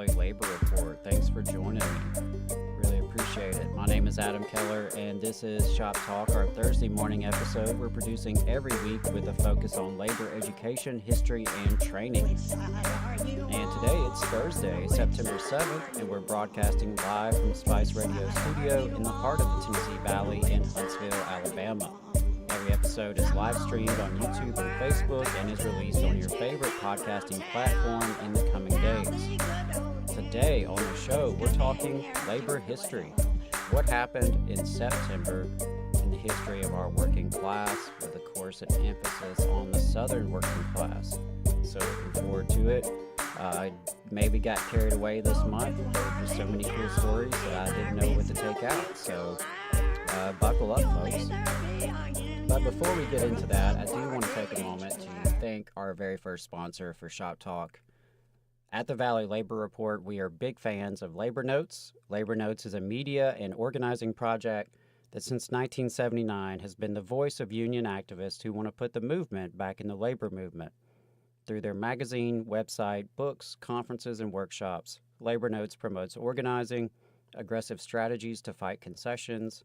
Valley Labor Report. Thanks for joining me. Really appreciate it. My name is Adam Keller, and this is Shop Talk, our Thursday morning episode. We're producing every week with a focus on labor education, history, and training. And today it's Thursday, September 7th, and we're broadcasting live from Spice Radio Studio in the heart of the Tennessee Valley in Huntsville, Alabama. Every episode is live streamed on YouTube and Facebook and is released on your favorite podcasting platform in the coming days. Today on the show, we're talking labor history. What happened in September in the history of our working class, with, of course, an emphasis on the Southern working class. So looking forward to it. I maybe got carried away this month. There were just so many cool stories that I didn't know what to take out. So buckle up, folks. But before we get into that, I do want to take a moment to thank our very first sponsor for Shop Talk. At the Valley Labor Report, we are big fans of Labor Notes. Labor Notes is a media and organizing project that since 1979 has been the voice of union activists who want to put the movement back in the labor movement. Through their magazine, website, books, conferences, and workshops, Labor Notes promotes organizing, aggressive strategies to fight concessions,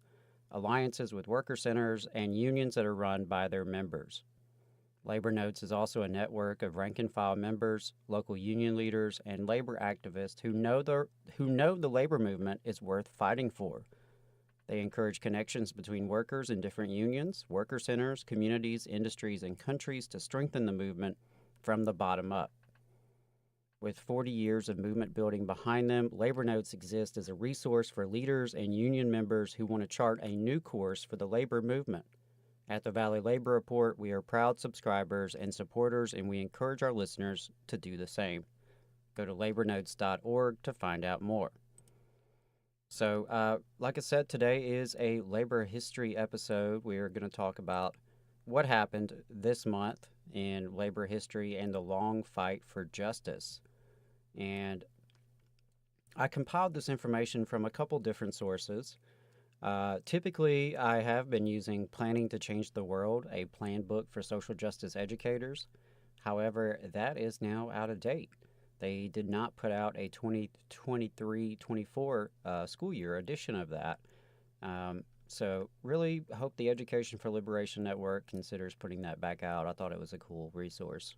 alliances with worker centers, and unions that are run by their members. Labor Notes is also a network of rank-and-file members, local union leaders, and labor activists who know the labor movement is worth fighting for. They encourage connections between workers in different unions, worker centers, communities, industries, and countries to strengthen the movement from the bottom up. With 40 years of movement building behind them, Labor Notes exist as a resource for leaders and union members who want to chart a new course for the labor movement. At the Valley Labor Report, we are proud subscribers and supporters, and we encourage our listeners to do the same. Go to labornotes.org to find out more. So, like I said, today is a labor history episode. We are going to talk about what happened this month in labor history and the long fight for justice. And I compiled this information from a couple different sources. Typically, I have been using Planning to Change the World, a plan book for social justice educators. However, that is now out of date. They did not put out a 2023-24 school year edition of that. So really hope the Education for Liberation Network considers putting that back out. I thought it was a cool resource.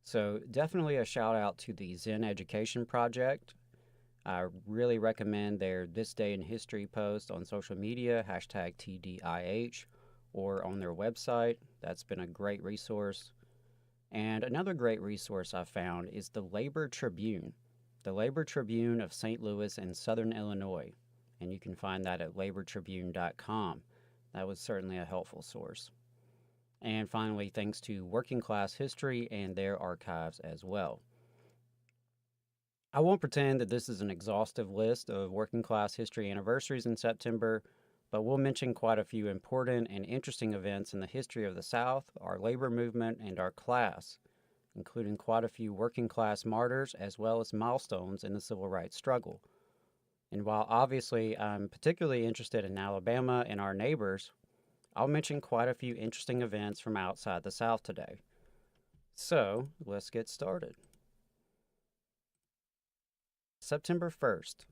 So definitely a shout out to the Zinn Education Project. I really recommend their This Day in History post on social media, #TDIH, or on their website. That's been a great resource. And another great resource I found is the Labor Tribune, the Labor Tribune of St. Louis and Southern Illinois. And you can find that at labortribune.com. That was certainly a helpful source. And finally, thanks to Working Class History and their archives as well. I won't pretend that this is an exhaustive list of working class history anniversaries in September, but we'll mention quite a few important and interesting events in the history of the South, our labor movement, and our class, including quite a few working class martyrs as well as milestones in the civil rights struggle. And while obviously I'm particularly interested in Alabama and our neighbors, I'll mention quite a few interesting events from outside the South today. So, let's get started. September 1st.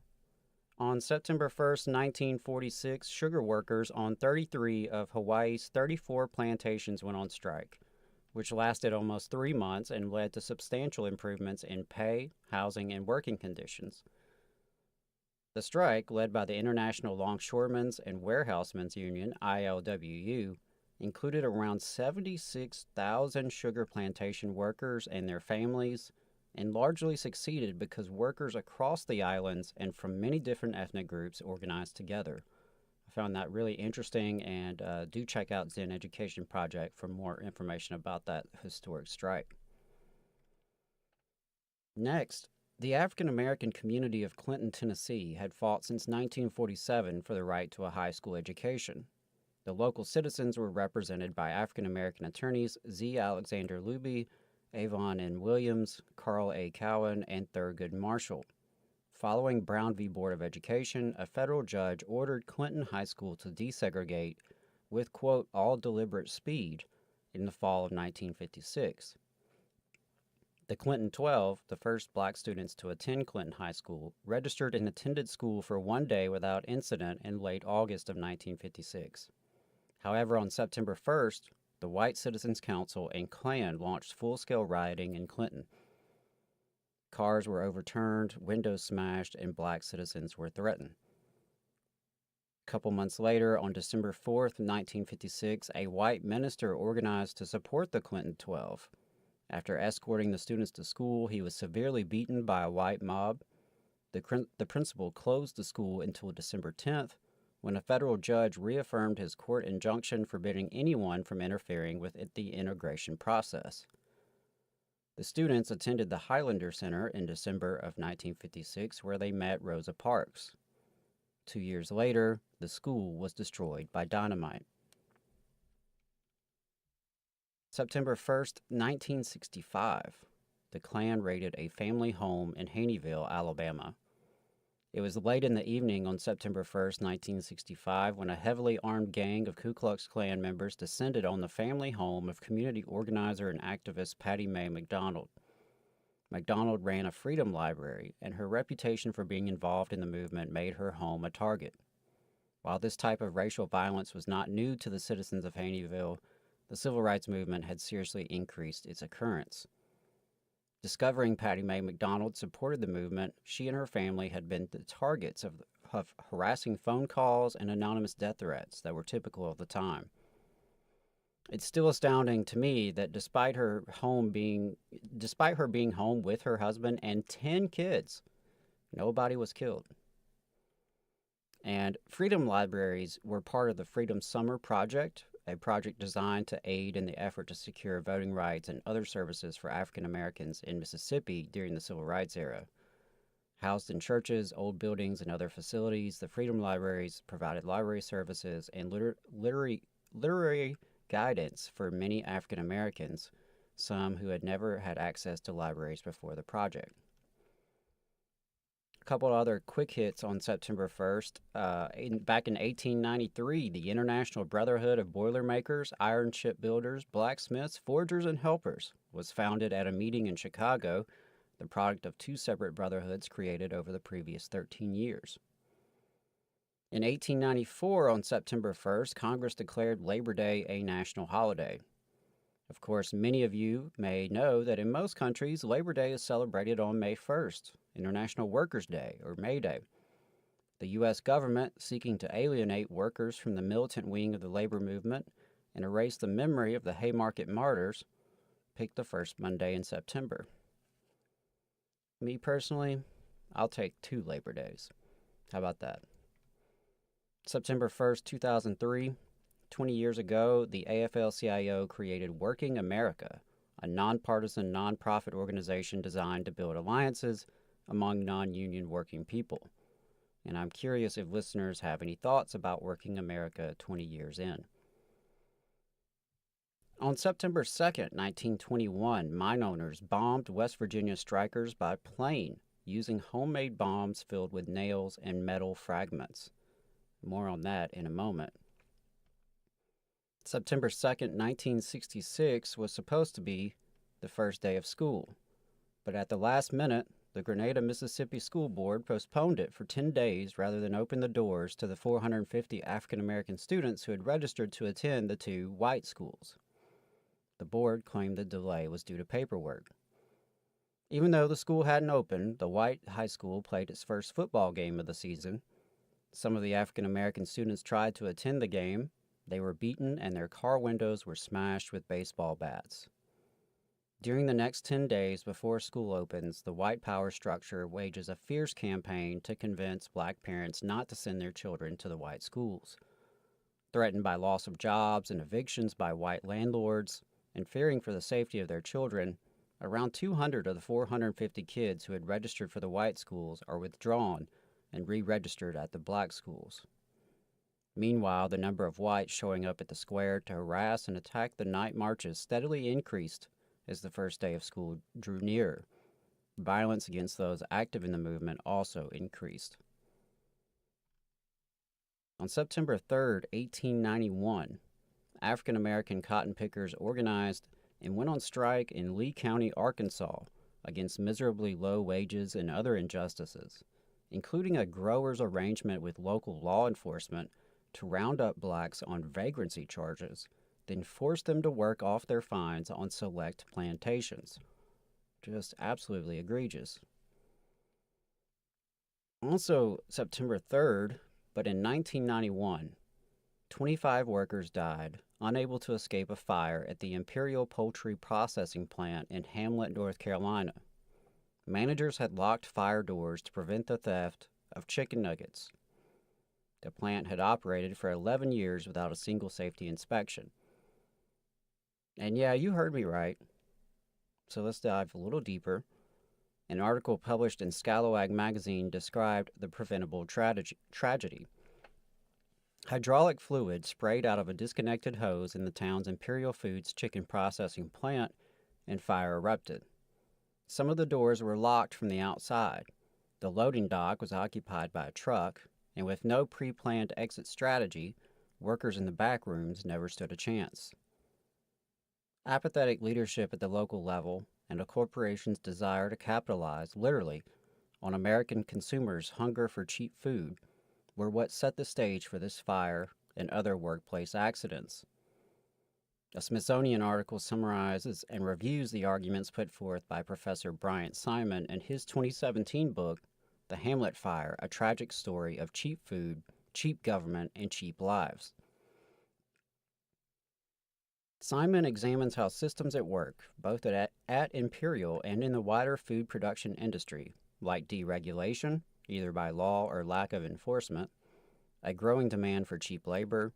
On September 1st, 1946, sugar workers on 33 of Hawaii's 34 plantations went on strike, which lasted almost 3 months and led to substantial improvements in pay, housing, and working conditions. The strike, led by the International Longshoremen's and Warehousemen's Union, ILWU, included around 76,000 sugar plantation workers and their families, and largely succeeded because workers across the islands and from many different ethnic groups organized together. I found that really interesting, and do check out Zinn Education Project for more information about that historic strike. Next, the African American community of Clinton, Tennessee, had fought since 1947 for the right to a high school education. The local citizens were represented by African American attorneys Z. Alexander Luby, Avon N. Williams, Carl A. Cowan, and Thurgood Marshall. Following Brown v. Board of Education, a federal judge ordered Clinton High School to desegregate with, quote, all deliberate speed in the fall of 1956. The Clinton 12, the first black students to attend Clinton High School, registered and attended school for one day without incident in late August of 1956. However, on September 1st, the White Citizens Council and Klan launched full-scale rioting in Clinton. Cars were overturned, windows smashed, and black citizens were threatened. A couple months later, on December 4th, 1956, a white minister organized to support the Clinton 12. After escorting the students to school, he was severely beaten by a white mob. The principal closed the school until December 10th, when a federal judge reaffirmed his court injunction forbidding anyone from interfering with the integration process. The students attended the Highlander Center in December of 1956, where they met Rosa Parks. 2 years later, the school was destroyed by dynamite. September 1st, 1965, the Klan raided a family home in Haneyville, Alabama. It was late in the evening on September 1st, 1965, when a heavily armed gang of Ku Klux Klan members descended on the family home of community organizer and activist Patty Mae McDonald. McDonald ran a freedom library, and her reputation for being involved in the movement made her home a target. While this type of racial violence was not new to the citizens of Haneyville, the civil rights movement had seriously increased its occurrence. Discovering Patty Mae McDonald supported the movement, she and her family had been the targets of harassing phone calls and anonymous death threats that were typical of the time. It's still astounding to me that despite her being home with her husband and 10 kids, nobody was killed. And freedom libraries were part of the Freedom Summer Project, a project designed to aid in the effort to secure voting rights and other services for African Americans in Mississippi during the Civil Rights era. Housed in churches, old buildings, and other facilities, the freedom libraries provided library services and literary guidance for many African Americans, some who had never had access to libraries before the project. A couple of other quick hits on September 1st. Back in 1893, the International Brotherhood of Boilermakers, Iron Shipbuilders, Blacksmiths, Forgers, and Helpers was founded at a meeting in Chicago, the product of two separate brotherhoods created over the previous 13 years. In 1894, on September 1st, Congress declared Labor Day a national holiday. Of course, many of you may know that in most countries, Labor Day is celebrated on May 1st, International Workers' Day, or May Day. The U.S. government, seeking to alienate workers from the militant wing of the labor movement and erase the memory of the Haymarket martyrs, picked the first Monday in September. Me personally, I'll take 2 Labor Days. How about that? September 1st, 2003, 20 years ago, the AFL-CIO created Working America, a nonpartisan nonprofit organization designed to build alliances among non-union working people. And I'm curious if listeners have any thoughts about Working America 20 years in. On September 2nd, 1921, mine owners bombed West Virginia strikers by plane using homemade bombs filled with nails and metal fragments. More on that in a moment. September 2nd, 1966 was supposed to be the first day of school, but at the last minute, the Grenada, Mississippi School Board postponed it for 10 days rather than open the doors to the 450 African American students who had registered to attend the 2 white schools. The board claimed the delay was due to paperwork. Even though the school hadn't opened, the white high school played its first football game of the season. Some of the African American students tried to attend the game. They were beaten and their car windows were smashed with baseball bats. During the next 10 days before school opens, the white power structure wages a fierce campaign to convince black parents not to send their children to the white schools. Threatened by loss of jobs and evictions by white landlords, and fearing for the safety of their children, around 200 of the 450 kids who had registered for the white schools are withdrawn and re-registered at the black schools. Meanwhile, the number of whites showing up at the square to harass and attack the night marches steadily increased as the first day of school drew nearer. Violence against those active in the movement also increased. On September 3, 1891, African American cotton pickers organized and went on strike in Lee County, Arkansas, against miserably low wages and other injustices, including a growers' arrangement with local law enforcement to round up blacks on vagrancy charges, then force them to work off their fines on select plantations. Just absolutely egregious. Also, September 3rd, but in 1991, 25 workers died, unable to escape a fire at the Imperial Poultry Processing Plant in Hamlet, North Carolina. Managers had locked fire doors to prevent the theft of chicken nuggets. The plant had operated for 11 years without a single safety inspection. And yeah, you heard me right. So let's dive a little deeper. An article published in Scalawag magazine described the preventable tragedy. Hydraulic fluid sprayed out of a disconnected hose in the town's Imperial Foods chicken processing plant, and fire erupted. Some of the doors were locked from the outside. The loading dock was occupied by a truck, and with no pre-planned exit strategy, workers in the back rooms never stood a chance. Apathetic leadership at the local level and a corporation's desire to capitalize, literally, on American consumers' hunger for cheap food were what set the stage for this fire and other workplace accidents. A Smithsonian article summarizes and reviews the arguments put forth by Professor Bryant Simon in his 2017 book, The Hamlet Fire, A Tragic Story of Cheap Food, Cheap Government, and Cheap Lives. Simon examines how systems at work, both at Imperial and in the wider food production industry, like deregulation, either by law or lack of enforcement, a growing demand for cheap labor,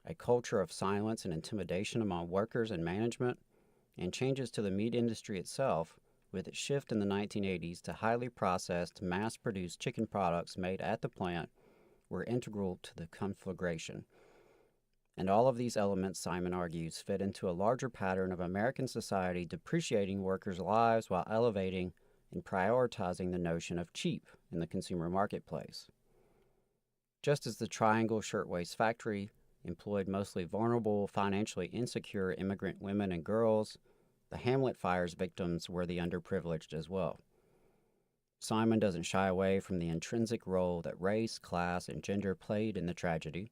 a culture of silence and intimidation among workers and management, and changes to the meat industry itself, with its shift in the 1980s to highly processed, mass-produced chicken products made at the plant, were integral to the conflagration. And all of these elements, Simon argues, fit into a larger pattern of American society depreciating workers' lives while elevating and prioritizing the notion of cheap in the consumer marketplace. Just as the Triangle Shirtwaist Factory employed mostly vulnerable, financially insecure immigrant women and girls, the Hamlet Fire's victims were the underprivileged as well. Simon doesn't shy away from the intrinsic role that race, class, and gender played in the tragedy.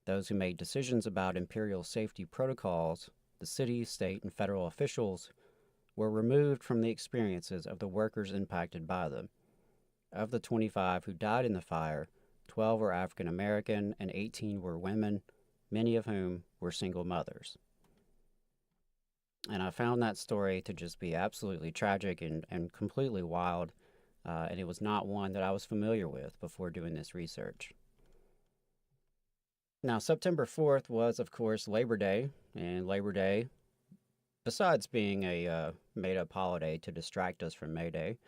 Those who made decisions about Imperial safety protocols, the city, state, and federal officials, were removed from the experiences of the workers impacted by them. Of the 25 who died in the fire, 12 were African American and 18 were women, many of whom were single mothers. And I found that story to just be absolutely tragic and completely wild, and it was not one that I was familiar with before doing this research. Now, September 4th was, of course, Labor Day, and Labor Day, besides being a made-up holiday to distract us from May Day,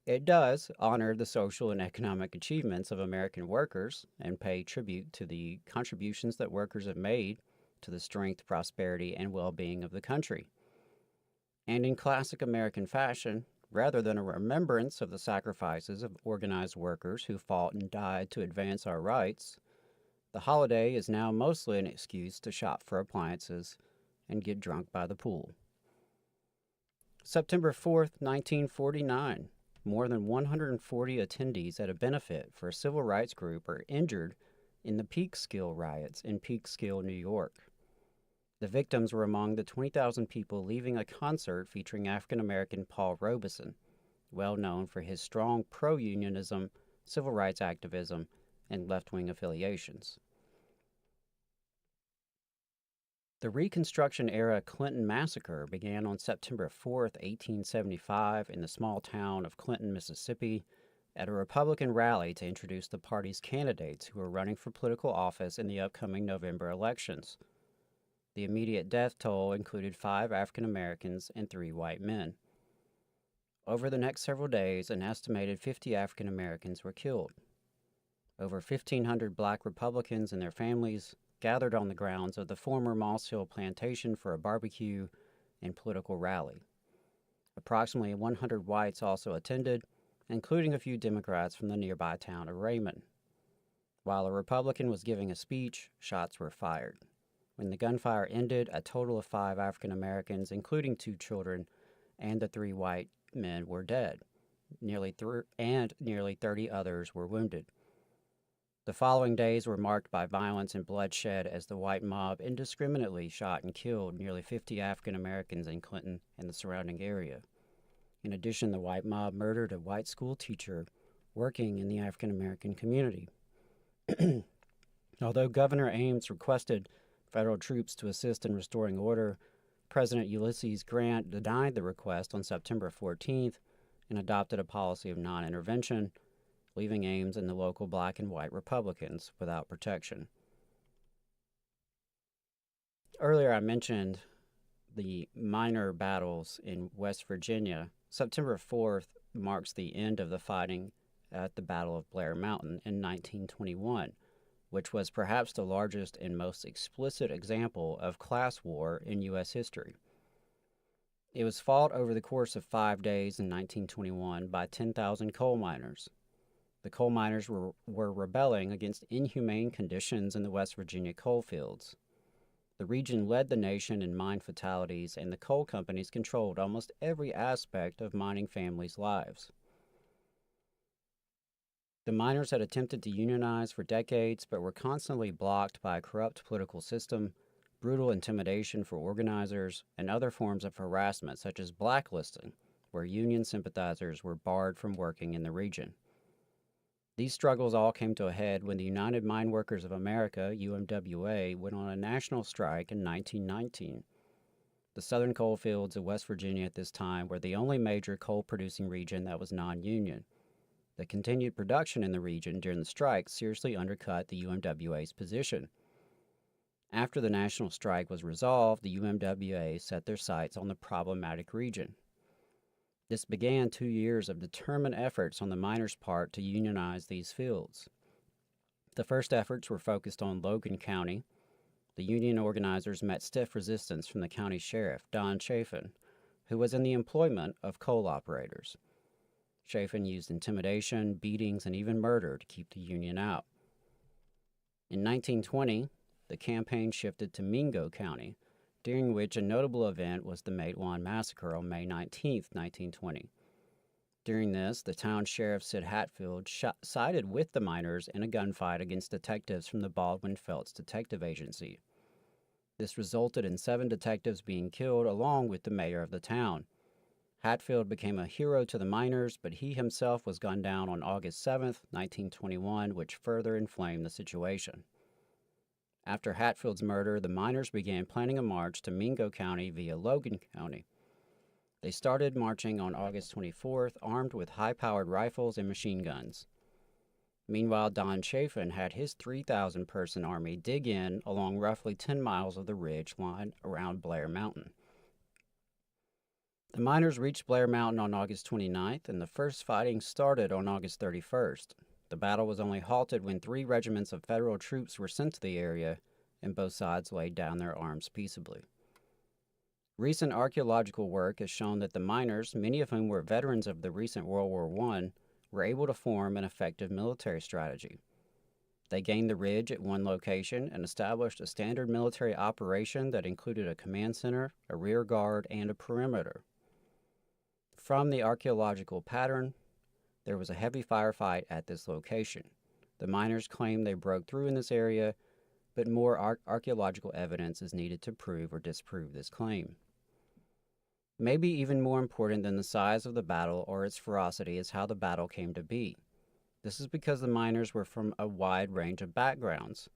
it does honor the social and economic achievements of American workers and pay tribute to the contributions that workers have made to the strength, prosperity, and well-being of the country. And in classic American fashion, rather than a remembrance of the sacrifices of organized workers who fought and died to advance our rights, the holiday is now mostly an excuse to shop for appliances and get drunk by the pool. September 4th, 1949, more than 140 attendees at a benefit for a civil rights group are injured in the Peekskill riots in Peekskill, New York. The victims were among the 20,000 people leaving a concert featuring African-American Paul Robeson, well known for his strong pro-unionism, civil rights activism, and left-wing affiliations. The Reconstruction-era Clinton massacre began on September 4, 1875, in the small town of Clinton, Mississippi, at a Republican rally to introduce the party's candidates who were running for political office in the upcoming November elections. The immediate death toll included 5 African Americans and 3 white men. Over the next several days, an estimated 50 African Americans were killed. Over 1,500 black Republicans and their families gathered on the grounds of the former Moss Hill plantation for a barbecue and political rally. Approximately 100 whites also attended, including a few Democrats from the nearby town of Raymond. While a Republican was giving a speech, shots were fired. When the gunfire ended, a total of 5 African Americans, including 2 children, and the 3 white men were dead, nearly 30 others were wounded. The following days were marked by violence and bloodshed as the white mob indiscriminately shot and killed nearly 50 African Americans in Clinton and the surrounding area. In addition, the white mob murdered a white school teacher working in the African American community. Although Governor Ames requested federal troops to assist in restoring order, President Ulysses Grant denied the request on September 14th and adopted a policy of non-intervention, leaving Ames and the local black and white Republicans without protection. Earlier I mentioned the minor battles in West Virginia. September 4th marks the end of the fighting at the Battle of Blair Mountain in 1921, which was perhaps the largest and most explicit example of class war in U.S. history. It was fought over the course of 5 days in 1921 by 10,000 coal miners. The coal miners were rebelling against inhumane conditions in the West Virginia coal fields. The region led the nation in mine fatalities, and the coal companies controlled almost every aspect of mining families' lives. The miners had attempted to unionize for decades, but were constantly blocked by a corrupt political system, brutal intimidation for organizers, and other forms of harassment such as blacklisting, where union sympathizers were barred from working in the region. These struggles all came to a head when the United Mine Workers of America, UMWA, went on a national strike in 1919. The southern coal fields of West Virginia at this time were the only major coal-producing region that was non-union. The continued production in the region during the strike seriously undercut the UMWA's position. After the national strike was resolved, the UMWA set their sights on the problematic region. This began 2 years of determined efforts on the miners' part to unionize these fields. The first efforts were focused on Logan County. The union organizers met stiff resistance from the county sheriff, Don Chafin, who was in the employment of coal operators. Chafin used intimidation, beatings, and even murder to keep the union out. In 1920, the campaign shifted to Mingo County, during which a notable event was the Matewan Massacre on May 19, 1920. During this, the town sheriff, Sid Hatfield, sided with the miners in a gunfight against detectives from the Baldwin Felts Detective Agency. This resulted in 7 detectives being killed along with the mayor of the town. Hatfield became a hero to the miners, but he himself was gunned down on August 7, 1921, which further inflamed the situation. After Hatfield's murder, the miners began planning a march to Mingo County via Logan County. They started marching on August 24th, armed with high-powered rifles and machine guns. Meanwhile, Don Chafin had his 3,000-person army dig in along roughly 10 miles of the ridge line around Blair Mountain. The miners reached Blair Mountain on August 29th, and the first fighting started on August 31st. The battle was only halted when 3 regiments of federal troops were sent to the area, and both sides laid down their arms peaceably. Recent archaeological work has shown that the miners, many of whom were veterans of the recent World War I, were able to form an effective military strategy. They gained the ridge at one location and established a standard military operation that included a command center, a rear guard, and a perimeter. From the archaeological pattern, there was a heavy firefight at this location. The miners claim they broke through in this area, but more archaeological evidence is needed to prove or disprove this claim. Maybe even more important than the size of the battle or its ferocity is how the battle came to be. This is because the miners were from a wide range of backgrounds: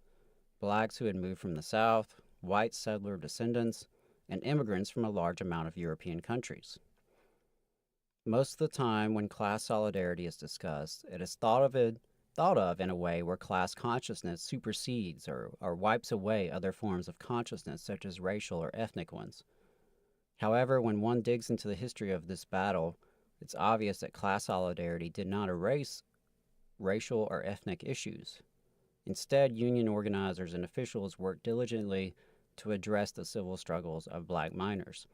blacks who had moved from the South, white settler descendants, and immigrants from a large amount of European countries. Most of the time when class solidarity is discussed, it is thought of in a way where class consciousness supersedes or wipes away other forms of consciousness, such as racial or ethnic ones. However, when one digs into the history of this battle, it's obvious that class solidarity did not erase racial or ethnic issues. Instead, union organizers and officials worked diligently to address the civil struggles of black miners.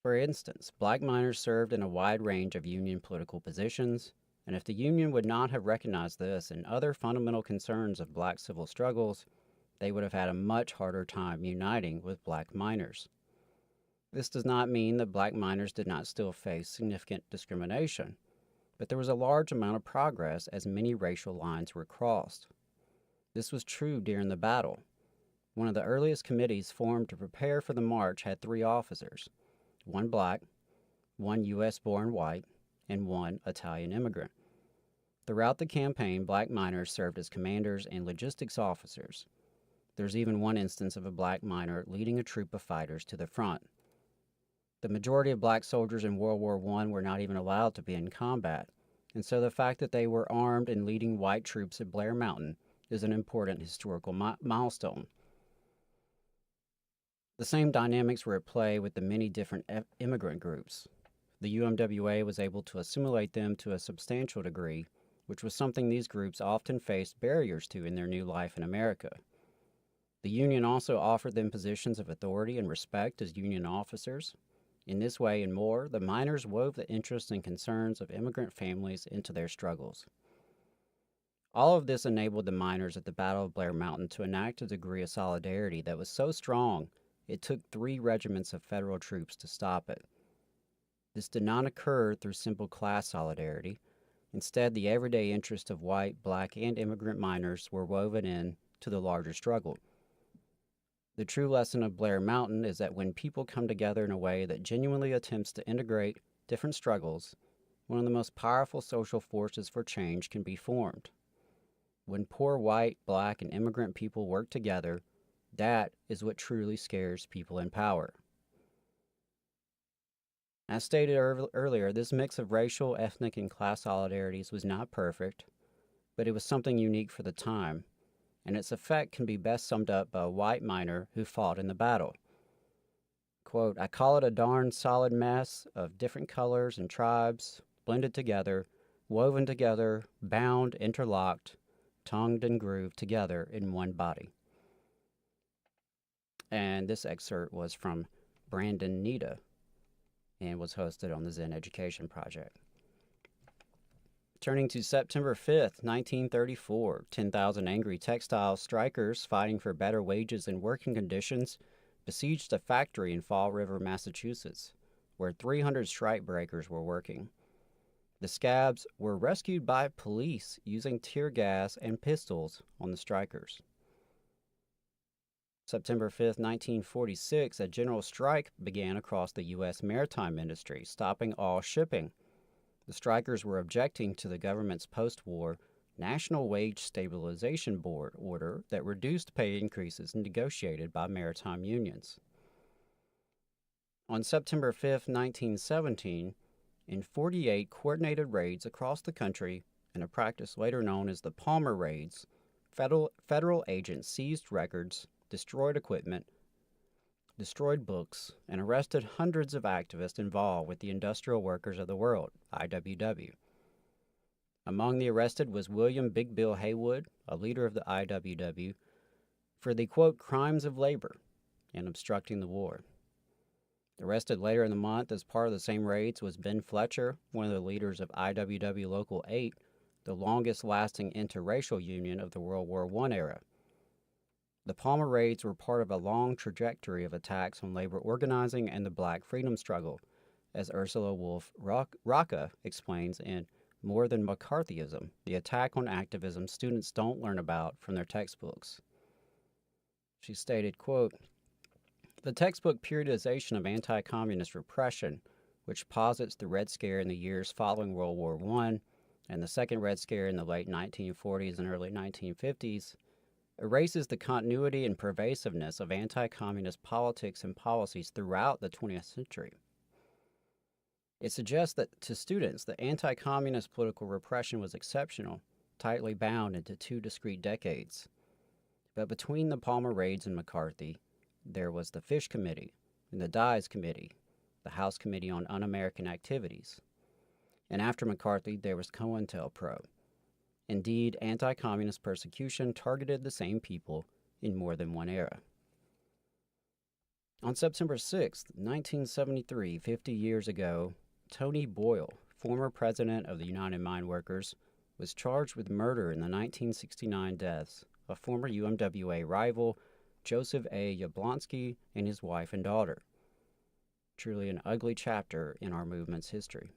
For instance, black miners served in a wide range of union political positions, and if the union would not have recognized this and other fundamental concerns of black civil struggles, they would have had a much harder time uniting with black miners. This does not mean that black miners did not still face significant discrimination, but there was a large amount of progress as many racial lines were crossed. This was true during the battle. One of the earliest committees formed to prepare for the march had 3 officers: one black, one U.S.-born white, and one Italian immigrant. Throughout the campaign, black miners served as commanders and logistics officers. There's even one instance of a black miner leading a troop of fighters to the front. The majority of black soldiers in World War I were not even allowed to be in combat, and so the fact that they were armed and leading white troops at Blair Mountain is an important historical milestone. The same dynamics were at play with the many different immigrant groups. The UMWA was able to assimilate them to a substantial degree, which was something these groups often faced barriers to in their new life in America. The Union also offered them positions of authority and respect as Union officers. In this way and more, the miners wove the interests and concerns of immigrant families into their struggles. All of this enabled the miners at the Battle of Blair Mountain to enact a degree of solidarity that was so strong it took 3 regiments of federal troops to stop it. This did not occur through simple class solidarity. Instead, the everyday interests of white, black, and immigrant miners were woven in to the larger struggle. The true lesson of Blair Mountain is that when people come together in a way that genuinely attempts to integrate different struggles, one of the most powerful social forces for change can be formed. When poor white, black, and immigrant people work together, that is what truly scares people in power. As stated earlier, this mix of racial, ethnic, and class solidarities was not perfect, but it was something unique for the time, and its effect can be best summed up by a white miner who fought in the battle. Quote, "I call it a darn solid mess of different colors and tribes, blended together, woven together, bound, interlocked, tongued, and grooved together in one body." And this excerpt was from Brandon Nita and was hosted on the Zinn Education Project. Turning to September 5th, 1934, 10,000 angry textile strikers fighting for better wages and working conditions besieged a factory in Fall River, Massachusetts, where 300 strike breakers were working. The scabs were rescued by police using tear gas and pistols on the strikers. September 5th, 1946, a general strike began across the U.S. maritime industry, stopping all shipping. The strikers were objecting to the government's post-war National Wage Stabilization Board order that reduced pay increases negotiated by maritime unions. On September 5th, 1917, in 48 coordinated raids across the country, in a practice later known as the Palmer Raids, federal agents seized records, destroyed equipment, destroyed books, and arrested hundreds of activists involved with the Industrial Workers of the World, IWW. Among the arrested was William Big Bill Haywood, a leader of the IWW, for the, quote, crimes of labor and obstructing the war. Arrested later in the month as part of the same raids was Ben Fletcher, one of the leaders of IWW Local 8, the longest-lasting interracial union of the World War I era. The Palmer Raids were part of a long trajectory of attacks on labor organizing and the Black freedom struggle, as Ursula Wolf Rocca explains in More Than McCarthyism, the attack on activism students don't learn about from their textbooks. She stated, quote, "The textbook periodization of anti-communist repression, which posits the Red Scare in the years following World War I and the Second Red Scare in the late 1940s and early 1950s, erases the continuity and pervasiveness of anti-communist politics and policies throughout the 20th century. It suggests that to students, the anti-communist political repression was exceptional, tightly bound into 2 discrete decades. But between the Palmer Raids and McCarthy, there was the Fish Committee and the Dyes Committee, the House Committee on Un-American Activities. And after McCarthy, there was COINTELPRO. Indeed, anti-communist persecution targeted the same people in more than one era. On September 6, 1973, 50 years ago, Tony Boyle, former president of the United Mine Workers, was charged with murder in the 1969 deaths of former UMWA rival Joseph A. Yablonsky and his wife and daughter. Truly an ugly chapter in our movement's history.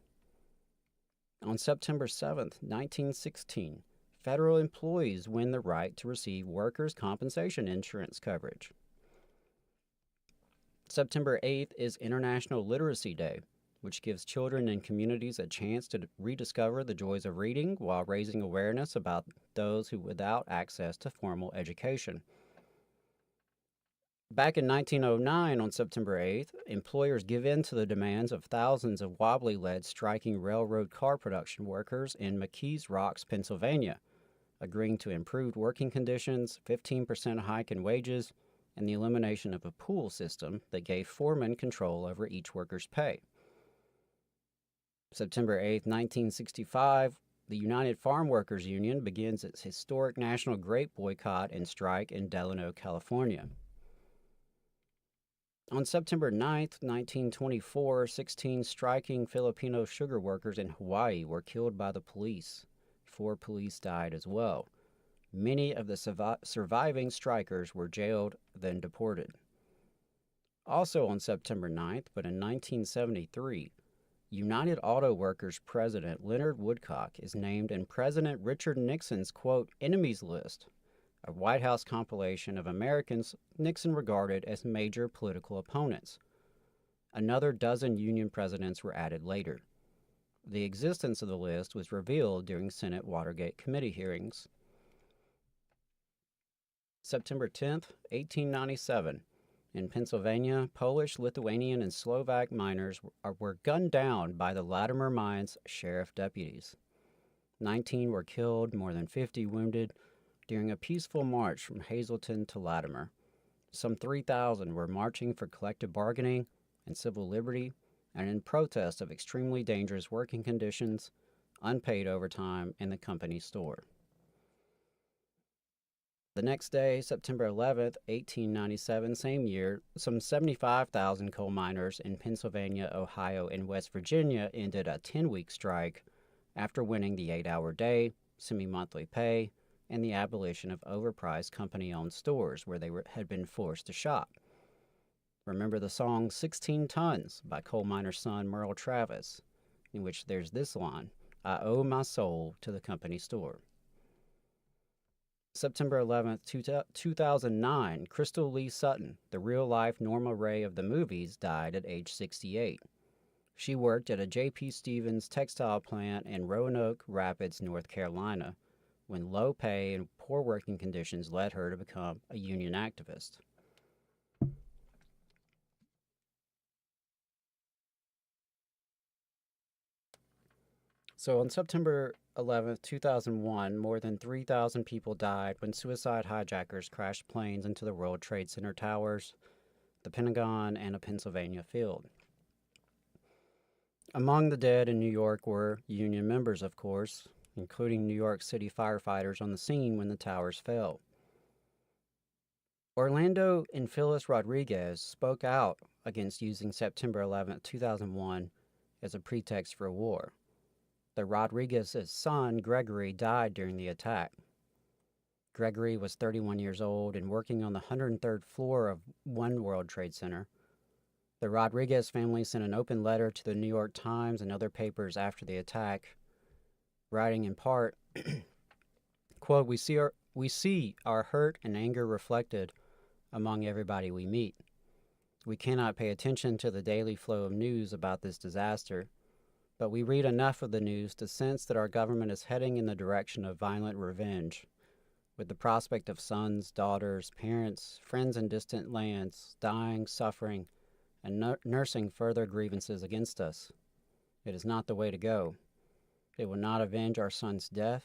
On September 7th, 1916, federal employees win the right to receive workers' compensation insurance coverage. September 8th is International Literacy Day, which gives children and communities a chance to rediscover the joys of reading while raising awareness about those who without access to formal education. Back in 1909, on September 8th, employers give in to the demands of thousands of Wobbly-led striking railroad car production workers in McKees Rocks, Pennsylvania, agreeing to improved working conditions, 15% hike in wages, and the elimination of a pool system that gave foremen control over each worker's pay. September 8, 1965, the United Farm Workers Union begins its historic national grape boycott and strike in Delano, California. On September 9, 1924, 16 striking Filipino sugar workers in Hawaii were killed by the police. 4 police died as well. Many of the surviving strikers were jailed, then deported. Also on September 9th, but in 1973, United Auto Workers President Leonard Woodcock is named in President Richard Nixon's, quote, enemies list, a White House compilation of Americans Nixon regarded as major political opponents. Another dozen Union presidents were added later. The existence of the list was revealed during Senate Watergate committee hearings. September 10th, 1897. In Pennsylvania, Polish, Lithuanian, and Slovak miners were gunned down by the Latimer Mines sheriff deputies. 19 were killed, more than 50 wounded, during a peaceful march from Hazleton to Latimer. Some 3,000 were marching for collective bargaining and civil liberty, and in protest of extremely dangerous working conditions, unpaid overtime in the company store. The next day, September 11th, 1897, same year, some 75,000 coal miners in Pennsylvania, Ohio, and West Virginia ended a 10-week strike after winning the 8-hour day, semi-monthly pay, and the abolition of overpriced company-owned stores where they had been forced to shop. Remember the song 16 Tons by coal miner's son Merle Travis, in which there's this line, I owe my soul to the company store. September 11th, 2009, Crystal Lee Sutton, the real-life Norma Ray of the movies, died at age 68. She worked at a J.P. Stevens textile plant in Roanoke Rapids, North Carolina, when low pay and poor working conditions led her to become a union activist. So on September 11, 2001, more than 3,000 people died when suicide hijackers crashed planes into the World Trade Center towers, the Pentagon, and a Pennsylvania field. Among the dead in New York were union members, of course, including New York City firefighters on the scene when the towers fell. Orlando and Phyllis Rodriguez spoke out against using September 11, 2001 as a pretext for war. The Rodriguez's son, Gregory, died during the attack. Gregory was 31 years old and working on the 103rd floor of One World Trade Center. The Rodriguez family sent an open letter to the New York Times and other papers after the attack, writing in part, quote, we see our hurt and anger reflected among everybody we meet. We cannot pay attention to the daily flow of news about this disaster, but we read enough of the news to sense that our government is heading in the direction of violent revenge, with the prospect of sons, daughters, parents, friends in distant lands dying, suffering, and nursing further grievances against us. It is not the way to go. It will not avenge our son's death,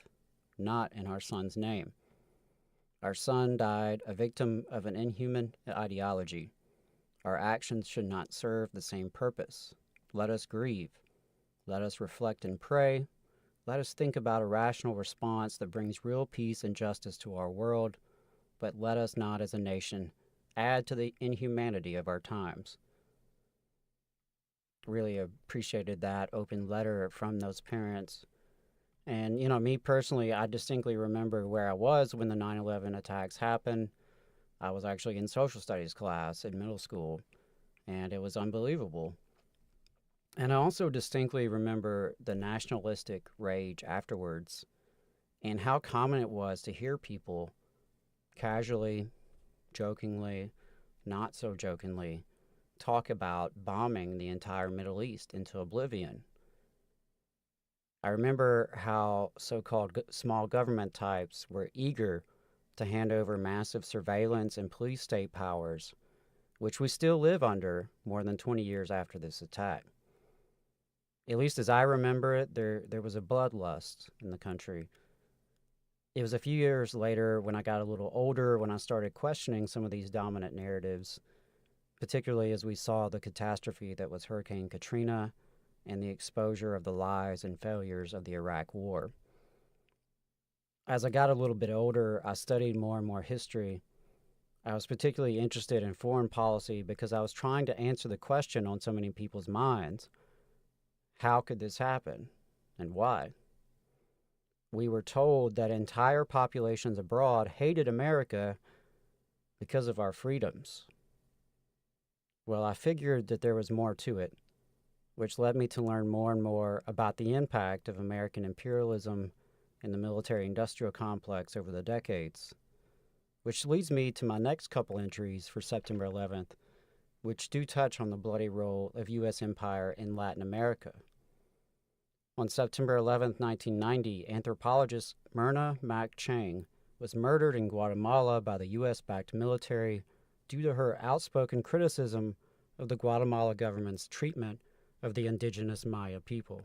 not in our son's name. Our son died a victim of an inhuman ideology. Our actions should not serve the same purpose. Let us grieve. Let us reflect and pray. Let us think about a rational response that brings real peace and justice to our world, but let us not as a nation add to the inhumanity of our times. Really appreciated that open letter from those parents. And, me personally, I distinctly remember where I was when the 9/11 attacks happened. I was actually in social studies class in middle school, and it was unbelievable. And I also distinctly remember the nationalistic rage afterwards and how common it was to hear people casually, jokingly, not so jokingly, talk about bombing the entire Middle East into oblivion. I remember how so called small government types were eager to hand over massive surveillance and police state powers, which we still live under more than 20 years after this attack. At least as I remember it, there was a bloodlust in the country. It was a few years later when I got a little older when I started questioning some of these dominant narratives, particularly as we saw the catastrophe that was Hurricane Katrina and the exposure of the lies and failures of the Iraq War. As I got a little bit older, I studied more and more history. I was particularly interested in foreign policy because I was trying to answer the question on so many people's minds: how could this happen and why? We were told that entire populations abroad hated America because of our freedoms. Well, I figured that there was more to it, which led me to learn more and more about the impact of American imperialism in the military-industrial complex over the decades, which leads me to my next couple entries for September 11th, which do touch on the bloody role of U.S. empire in Latin America. On September 11, 1990, anthropologist Myrna Mac Chang was murdered in Guatemala by the U.S.-backed military due to her outspoken criticism of the Guatemala government's treatment of the indigenous Maya people.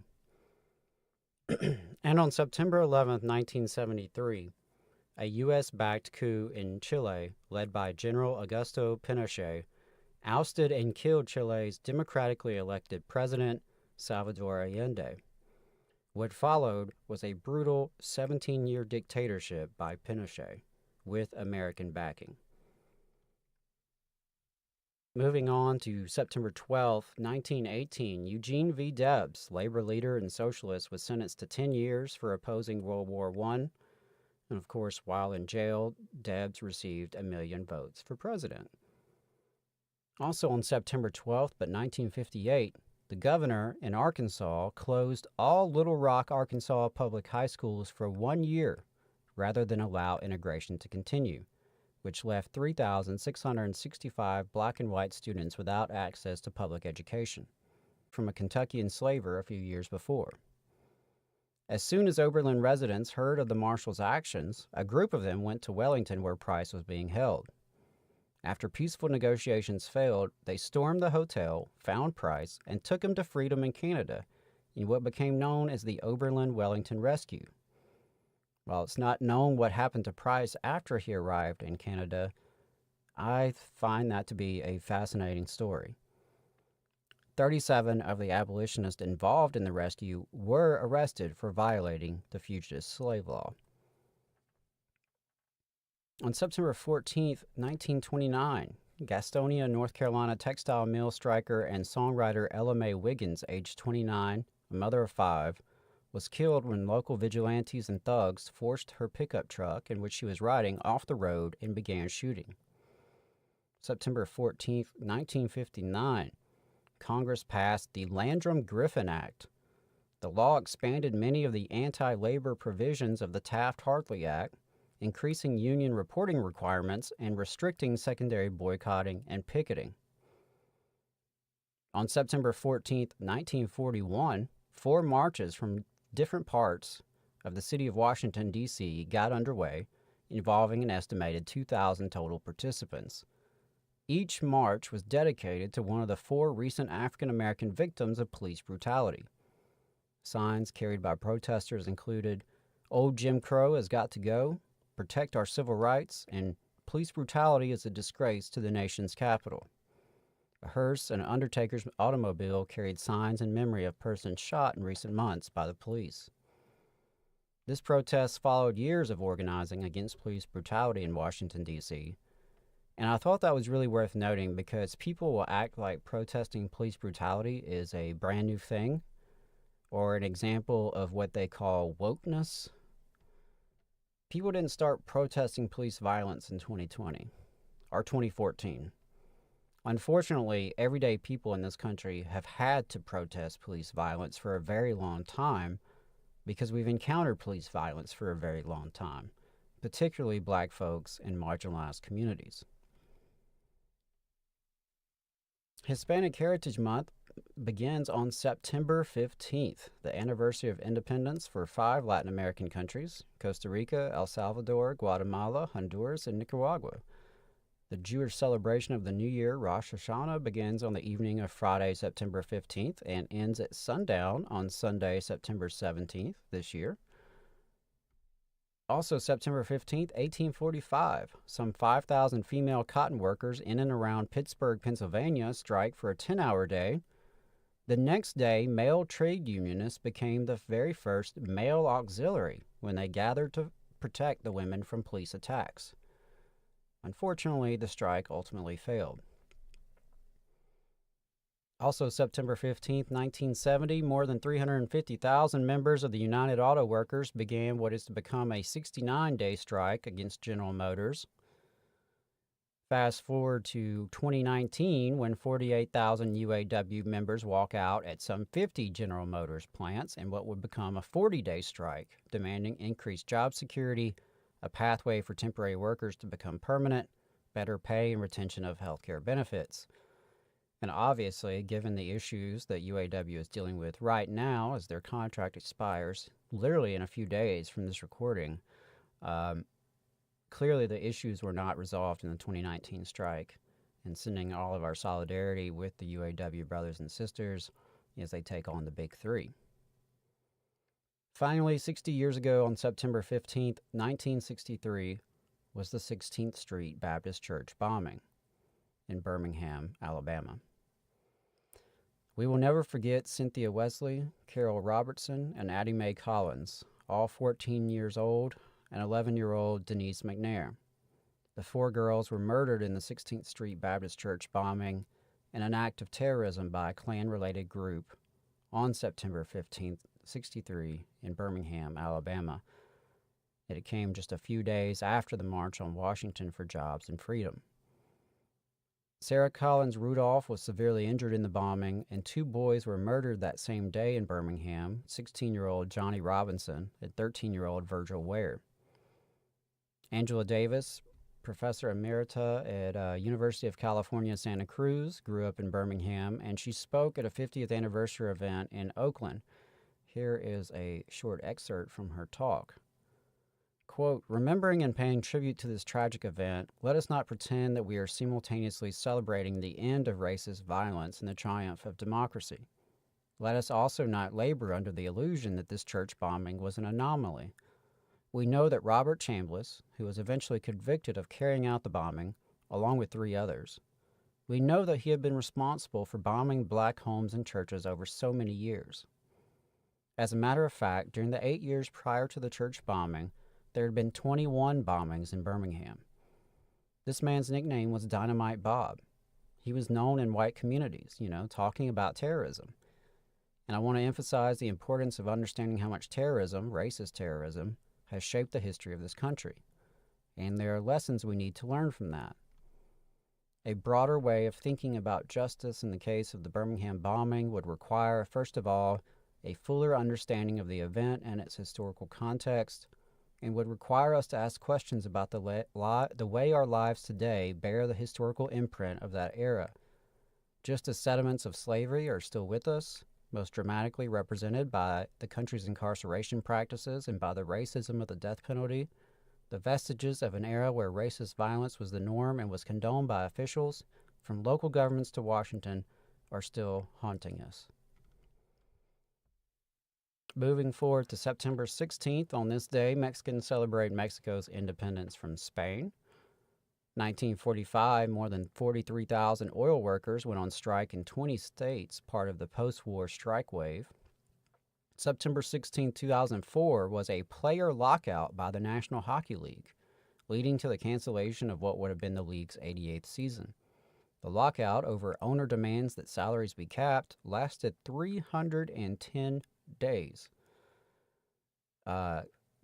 And on September 11, 1973, a U.S.-backed coup in Chile, led by General Augusto Pinochet, ousted and killed Chile's democratically elected president, Salvador Allende. What followed was a brutal 17-year dictatorship by Pinochet, with American backing. Moving on to September 12, 1918, Eugene V. Debs, labor leader and socialist, was sentenced to 10 years for opposing World War I. And of course, while in jail, Debs received 1 million votes for president. Also on September 12th, but 1958, the governor in Arkansas closed all Little Rock, Arkansas public high schools for 1 year rather than allow integration to continue, which left 3,665 black and white students without access to public education from a Kentucky enslaver a few years before. As soon as Oberlin residents heard of the Marshals' actions, a group of them went to Wellington where Price was being held. After peaceful negotiations failed, they stormed the hotel, found Price, and took him to freedom in Canada in what became known as the Oberlin-Wellington Rescue. While it's not known what happened to Price after he arrived in Canada, I find that to be a fascinating story. 37 of the abolitionists involved in the rescue were arrested for violating the fugitive slave law. On September 14, 1929, Gastonia, North Carolina textile mill striker and songwriter Ella Mae Wiggins, aged 29, a mother of 5, was killed when local vigilantes and thugs forced her pickup truck in which she was riding off the road and began shooting. September 14, 1959, Congress passed the Landrum-Griffin Act. The law expanded many of the anti-labor provisions of the Taft-Hartley Act, increasing union reporting requirements and restricting secondary boycotting and picketing. On September 14, 1941, 4 marches from different parts of the city of Washington, D.C. got underway, involving an estimated 2,000 total participants. Each march was dedicated to one of the 4 recent African-American victims of police brutality. Signs carried by protesters included, "Old Jim Crow has got to go," "Protect our civil rights," and "Police brutality is a disgrace to the nation's capital." A hearse and an undertaker's automobile carried signs in memory of persons shot in recent months by the police. This protest followed years of organizing against police brutality in Washington, D.C., and I thought that was really worth noting because people will act like protesting police brutality is a brand new thing or an example of what they call wokeness. People didn't start protesting police violence in 2020 or 2014. Unfortunately, everyday people in this country have had to protest police violence for a very long time because we've encountered police violence for a very long time, particularly black folks in marginalized communities. Hispanic Heritage Month begins on September 15th, the anniversary of independence for 5 Latin American countries: Costa Rica, El Salvador, Guatemala, Honduras, and Nicaragua. The Jewish celebration of the New Year, Rosh Hashanah, begins on the evening of Friday, September 15th, and ends at sundown on Sunday, September 17th this year. Also, September 15th, 1845, some 5,000 female cotton workers in and around Pittsburgh, Pennsylvania, strike for a 10-hour day. The next day, male trade unionists became the very first male auxiliary when they gathered to protect the women from police attacks. Unfortunately, the strike ultimately failed. Also, September 15th, 1970, more than 350,000 members of the United Auto Workers began what is to become a 69-day strike against General Motors. Fast forward to 2019, when 48,000 UAW members walk out at some 50 General Motors plants in what would become a 40-day strike, demanding increased job security, a pathway for temporary workers to become permanent, better pay, and retention of health care benefits. And obviously, given the issues that UAW is dealing with right now as their contract expires, literally in a few days from this recording, clearly the issues were not resolved in the 2019 strike, and sending all of our solidarity with the UAW brothers and sisters as they take on the Big Three. Finally, 60 years ago on September 15th, 1963, was the 16th Street Baptist Church bombing in Birmingham, Alabama. We will never forget Cynthia Wesley, Carol Robertson, and Addie Mae Collins, all 14 years old, and 11-year-old Denise McNair. The 4 girls were murdered in the 16th Street Baptist Church bombing in an act of terrorism by a Klan-related group on September 15th, 1963, in Birmingham, Alabama. It came just a few days after the March on Washington for Jobs and Freedom. Sarah Collins Rudolph was severely injured in the bombing, and 2 boys were murdered that same day in Birmingham: 16-year-old Johnny Robinson and 13-year-old Virgil Ware. Angela Davis, professor emerita at University of California, Santa Cruz, grew up in Birmingham, and she spoke at a 50th anniversary event in Oakland. Here is a short excerpt from her talk. Quote, "Remembering and paying tribute to this tragic event, let us not pretend that we are simultaneously celebrating the end of racist violence and the triumph of democracy. Let us also not labor under the illusion that this church bombing was an anomaly. We know that Robert Chambliss, who was eventually convicted of carrying out the bombing, along with 3 others, we know that he had been responsible for bombing black homes and churches over so many years. As a matter of fact, during the 8 years prior to the church bombing, there had been 21 bombings in Birmingham. This man's nickname was Dynamite Bob. He was known in white communities, talking about terrorism. And I want to emphasize the importance of understanding how much terrorism, racist terrorism, has shaped the history of this country. And there are lessons we need to learn from that. A broader way of thinking about justice in the case of the Birmingham bombing would require, first of all, a fuller understanding of the event and its historical context, and would require us to ask questions about the way our lives today bear the historical imprint of that era. Just as sediments of slavery are still with us, most dramatically represented by the country's incarceration practices and by the racism of the death penalty, the vestiges of an era where racist violence was the norm and was condoned by officials, from local governments to Washington, are still haunting us. Moving forward to September 16th, on this day, Mexicans celebrate Mexico's independence from Spain. 1945, more than 43,000 oil workers went on strike in 20 states, part of the post-war strike wave. September 16, 2004 was a player lockout by the National Hockey League, leading to the cancellation of what would have been the league's 88th season. The lockout over owner demands that salaries be capped lasted 310 days.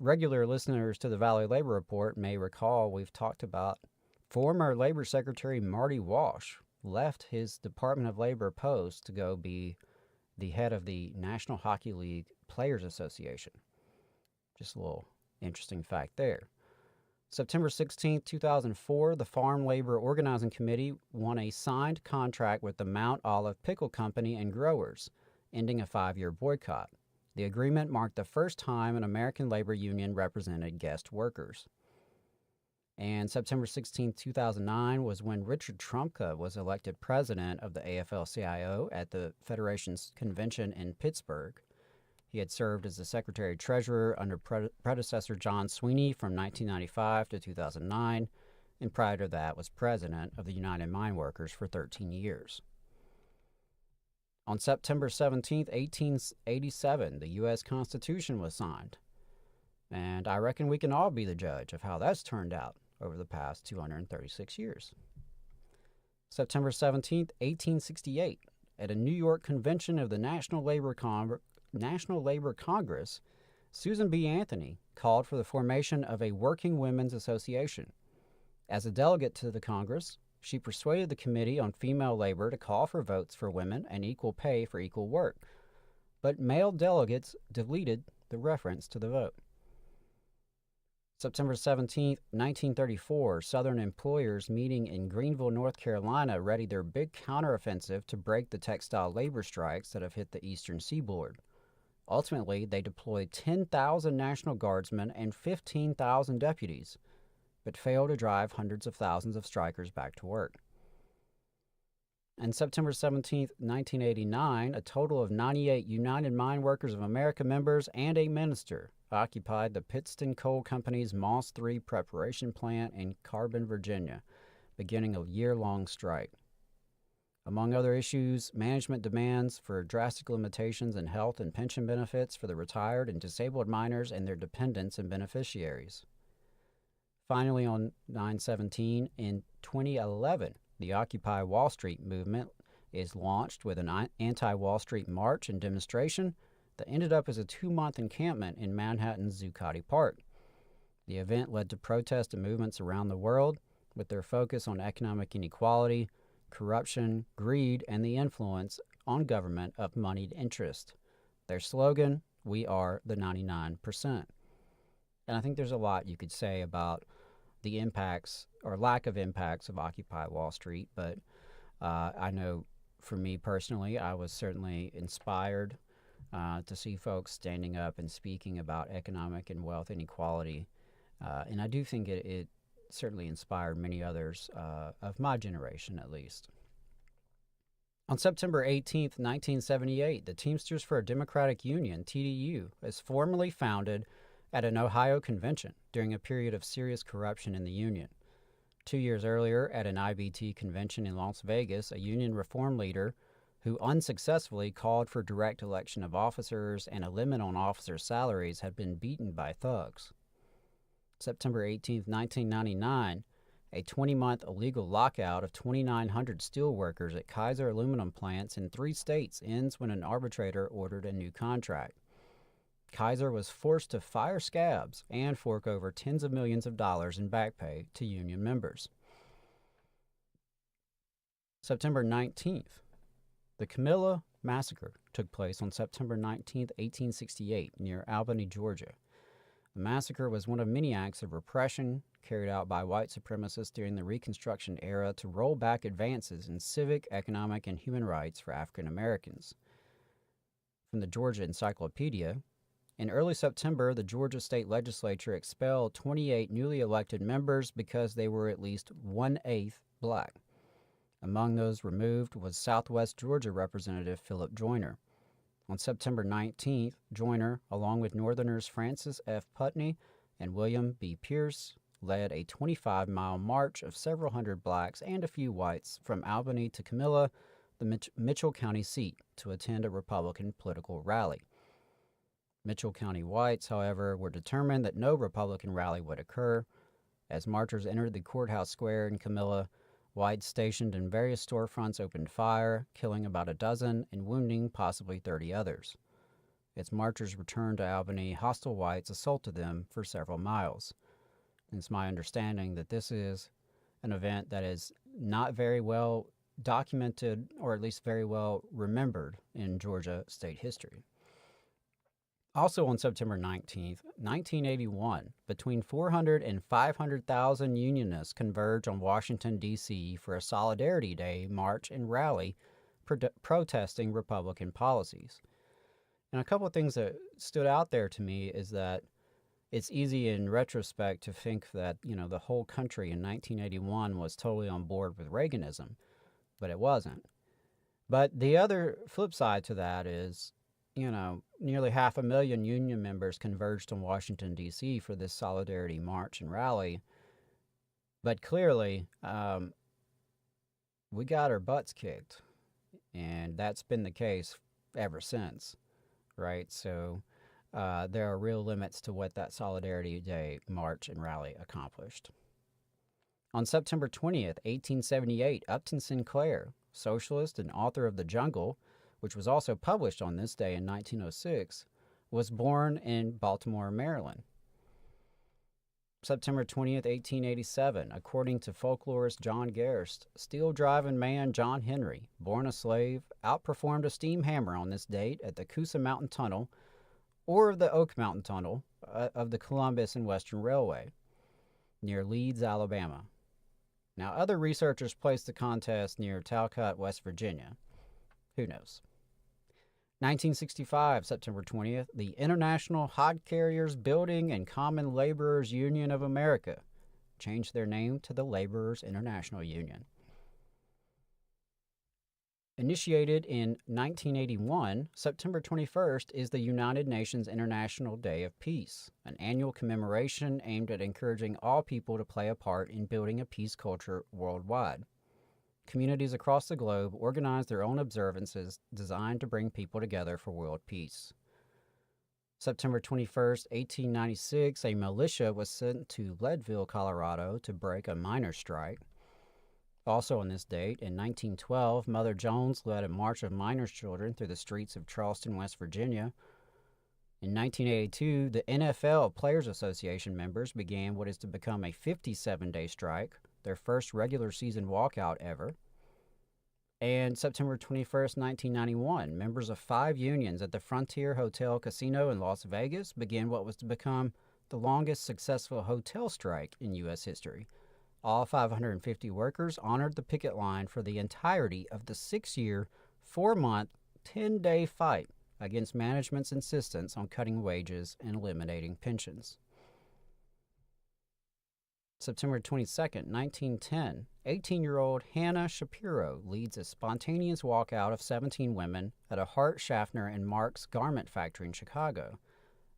Regular listeners to the Valley Labor Report may recall we've talked about former Labor Secretary Marty Walsh left his Department of Labor post to go be the head of the National Hockey League Players Association. Just a little interesting fact there. September 16, 2004, the Farm Labor Organizing Committee won a signed contract with the Mount Olive Pickle Company and growers, ending a 5-year boycott. The agreement marked the first time an American labor union represented guest workers. And September 16, 2009 was when Richard Trumka was elected president of the AFL-CIO at the Federation's convention in Pittsburgh. He had served as the Secretary-Treasurer under predecessor John Sweeney from 1995 to 2009, and prior to that was president of the United Mine Workers for 13 years. On September 17, 1887, the U.S. Constitution was signed, and I reckon we can all be the judge of how that's turned out over the past 236 years. September 17, 1868, at a New York convention of the National Labor Congress, Susan B. Anthony called for the formation of a working women's association. As a delegate to the Congress, she persuaded the Committee on Female Labor to call for votes for women and equal pay for equal work, but male delegates deleted the reference to the vote. September 17, 1934, Southern employers meeting in Greenville, North Carolina, readied their big counteroffensive to break the textile labor strikes that have hit the eastern seaboard. Ultimately, they deployed 10,000 National Guardsmen and 15,000 deputies, but failed to drive hundreds of thousands of strikers back to work. On September 17, 1989, a total of 98 United Mine Workers of America members and a minister occupied the Pittston Coal Company's Moss 3 preparation plant in Carbon, Virginia, beginning a year-long strike. Among other issues, management demands for drastic limitations in health and pension benefits for the retired and disabled miners and their dependents and beneficiaries. Finally, on 9/17, in 2011, the Occupy Wall Street movement is launched with an anti-Wall Street march and demonstration that ended up as a 2-month encampment in Manhattan's Zuccotti Park. The event led to protests and movements around the world with their focus on economic inequality, corruption, greed, and the influence on government of moneyed interest. Their slogan, "We are the 99%. And I think there's a lot you could say about the impacts or lack of impacts of Occupy Wall Street, but I know for me personally, I was certainly inspired to see folks standing up and speaking about economic and wealth inequality. And I do think it certainly inspired many others of my generation, at least. On September 18th, 1978, the Teamsters for a Democratic Union, TDU, was formally founded at an Ohio convention during a period of serious corruption in the union. 2 years earlier, at an IBT convention in Las Vegas, a union reform leader who unsuccessfully called for direct election of officers and a limit on officers' salaries had been beaten by thugs. September 18, 1999, a 20-month illegal lockout of 2,900 steelworkers at Kaiser aluminum plants in 3 states ends when an arbitrator ordered a new contract. Kaiser was forced to fire scabs and fork over tens of millions of dollars in back pay to union members. September 19th, the Camilla Massacre took place on September 19, 1868, near Albany, Georgia. The massacre was one of many acts of repression carried out by white supremacists during the Reconstruction era to roll back advances in civic, economic, and human rights for African Americans. From the Georgia Encyclopedia, in early September, the Georgia State Legislature expelled 28 newly elected members because they were at least 1/8 black. Among those removed was Southwest Georgia Representative Philip Joyner. On September 19th, Joyner, along with Northerners Francis F. Putney and William B. Pierce, led a 25-mile march of several hundred blacks and a few whites from Albany to Camilla, the Mitchell County seat, to attend a Republican political rally. Mitchell County whites, however, were determined that no Republican rally would occur. As marchers entered the courthouse square in Camilla, whites stationed in various storefronts opened fire, killing about a dozen and wounding possibly 30 others. As marchers returned to Albany, hostile whites assaulted them for several miles. It's my understanding that this is an event that is not very well documented, or at least very well remembered, in Georgia state history. Also on September 19th, 1981, between 400 and 500,000 Unionists converged on Washington, D.C. for a Solidarity Day march and rally protesting Republican policies. And a couple of things that stood out there to me is that it's easy in retrospect to think that, the whole country in 1981 was totally on board with Reaganism, but it wasn't. But the other flip side to that is, nearly 500,000 union members converged on Washington, D.C. for this Solidarity March and rally. But clearly, we got our butts kicked, and that's been the case ever since, right? So there are real limits to what that Solidarity Day march and rally accomplished. On September 20th, 1878, Upton Sinclair, socialist and author of The Jungle, which was also published on this day in 1906, was born in Baltimore, Maryland. September 20th, 1887, according to folklorist John Gerst, steel-driving man John Henry, born a slave, outperformed a steam hammer on this date at the Coosa Mountain Tunnel, or the Oak Mountain Tunnel of the Columbus and Western Railway, near Leeds, Alabama. Now, other researchers placed the contest near Talcott, West Virginia. Who knows? 1965, September 20th, the International Hod Carriers Building and Common Laborers Union of America changed their name to the Laborers International Union. Initiated in 1981, September 21st is the United Nations International Day of Peace, an annual commemoration aimed at encouraging all people to play a part in building a peace culture worldwide. Communities across the globe organize their own observances designed to bring people together for world peace. September 21st, 1896, a militia was sent to Leadville, Colorado to break a miners' strike. Also on this date, in 1912, Mother Jones led a march of miners' children through the streets of Charleston, West Virginia. In 1982, the NFL Players Association members began what is to become a 57-day strike, their first regular season walkout ever. And September 21st, 1991, members of 5 unions at the Frontier Hotel Casino in Las Vegas began what was to become the longest successful hotel strike in U.S. history. All 550 workers honored the picket line for the entirety of the 6-year, 4-month, 10-day fight against management's insistence on cutting wages and eliminating pensions. September 22nd, 1910, 18-year-old Hannah Shapiro leads a spontaneous walkout of 17 women at a Hart, Schaffner, and Marks garment factory in Chicago.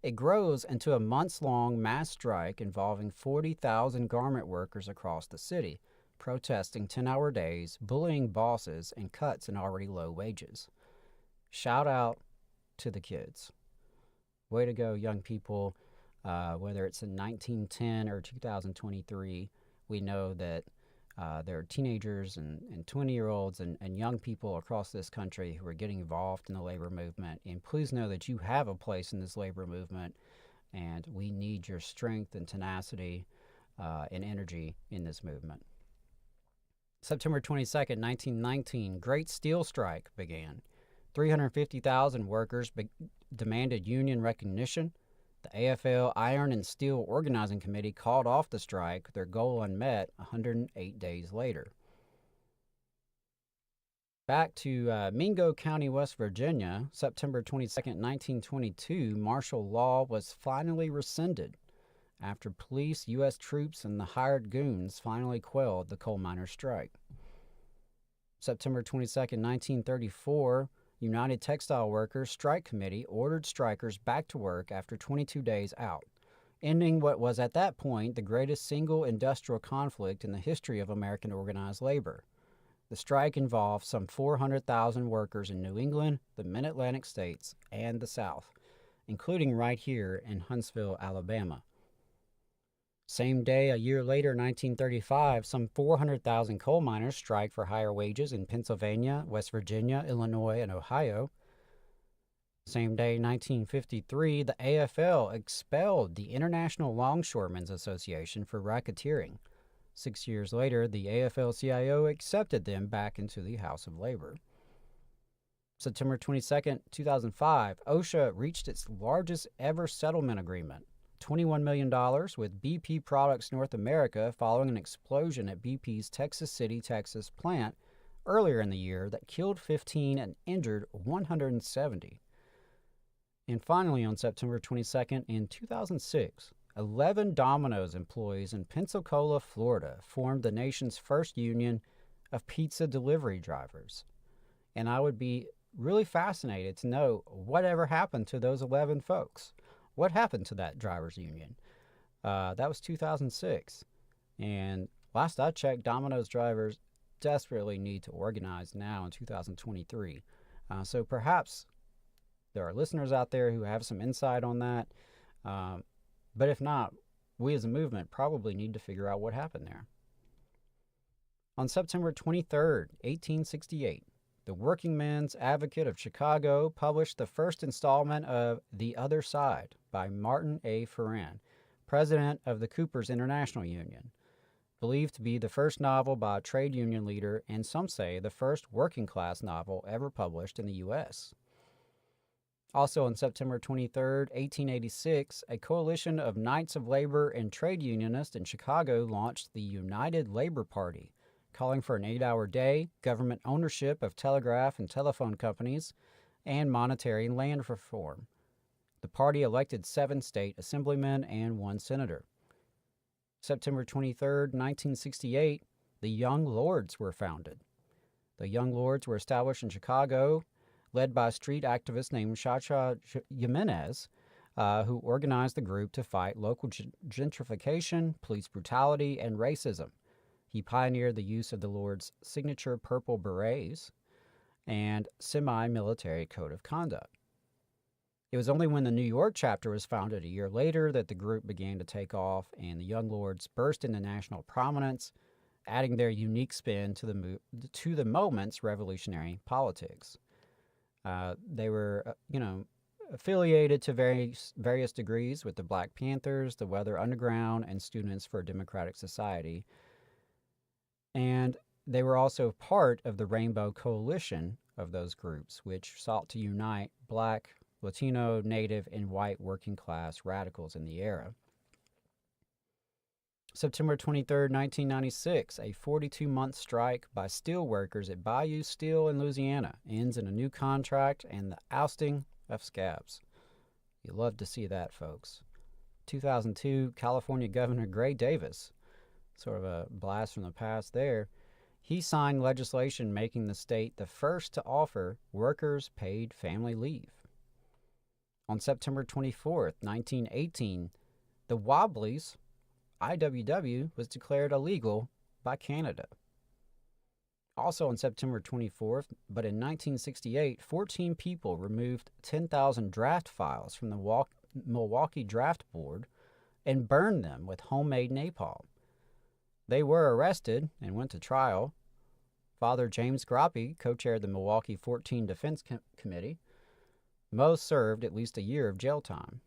It grows into a months-long mass strike involving 40,000 garment workers across the city, protesting 10-hour days, bullying bosses, and cuts in already low wages. Shout out to the kids. Way to go, young people. Whether it's in 1910 or 2023, we know that there are teenagers and 20-year-olds and young people across this country who are getting involved in the labor movement. And please know that you have a place in this labor movement, and we need your strength and tenacity and energy in this movement. September 22nd, 1919, Great Steel Strike began. 350,000 workers demanded union recognition. The AFL Iron and Steel Organizing Committee called off the strike, their goal unmet 108 days later. Back to Mingo County, West Virginia, September 22nd, 1922, martial law was finally rescinded after police, U.S. troops, and the hired goons finally quelled the coal miners' strike. September 22nd, 1934, United Textile Workers Strike Committee ordered strikers back to work after 22 days out, ending what was at that point the greatest single industrial conflict in the history of American organized labor. The strike involved some 400,000 workers in New England, the Mid-Atlantic states, and the South, including right here in Huntsville, Alabama. Same day, a year later, 1935, some 400,000 coal miners strike for higher wages in Pennsylvania, West Virginia, Illinois, and Ohio. Same day, 1953, the AFL expelled the International Longshoremen's Association for racketeering. 6 years later, the AFL-CIO accepted them back into the House of Labor. September 22, 2005, OSHA reached its largest ever settlement agreement, $21 million with BP Products North America following an explosion at BP's Texas City, Texas plant earlier in the year that killed 15 and injured 170. And finally, on September 22nd, in 2006, 11 Domino's employees in Pensacola, Florida, formed the nation's first union of pizza delivery drivers. And I would be really fascinated to know whatever happened to those 11 folks. What happened to that drivers union? That was 2006. And last I checked, Domino's drivers desperately need to organize now in 2023. So perhaps there are listeners out there who have some insight on that. But if not, we as a movement probably need to figure out what happened there. On September 23rd, 1868, the Working Men's Advocate of Chicago published the first installment of The Other Side by Martin A. Ferran, president of the Coopers International Union, believed to be the first novel by a trade union leader and some say the first working-class novel ever published in the U.S. Also on September 23, 1886, a coalition of Knights of Labor and trade unionists in Chicago launched the United Labor Party, calling for an 8-hour day, government ownership of telegraph and telephone companies, and monetary and land reform. The party elected 7 state assemblymen and 1 senator. September 23, 1968, the Young Lords were founded. The Young Lords were established in Chicago, led by a street activist named Chacha Jimenez, who organized the group to fight local gentrification, police brutality, and racism. He pioneered the use of the Lord's signature purple berets and semi-military code of conduct. It was only when the New York chapter was founded a year later that the group began to take off, and the Young Lords burst into national prominence, adding their unique spin to the moment's revolutionary politics. They were, affiliated to various degrees with the Black Panthers, the Weather Underground, and Students for a Democratic Society. And they were also part of the Rainbow Coalition of those groups, which sought to unite Black, Latino, Native, and white working-class radicals in the era. September 23, 1996, a 42-month strike by steel workers at Bayou Steel in Louisiana ends in a new contract and the ousting of scabs. You love to see that, folks. 2002, California Governor Gray Davis, sort of a blast from the past there, he signed legislation making the state the first to offer workers paid family leave. On September 24, 1918, the Wobblies, IWW, was declared illegal by Canada. Also on September 24th, but in 1968, 14 people removed 10,000 draft files from the Milwaukee Draft Board and burned them with homemade napalm. They were arrested and went to trial. Father James Groppe co-chaired the Milwaukee 14 Defense Committee. Most served at least a year of jail time.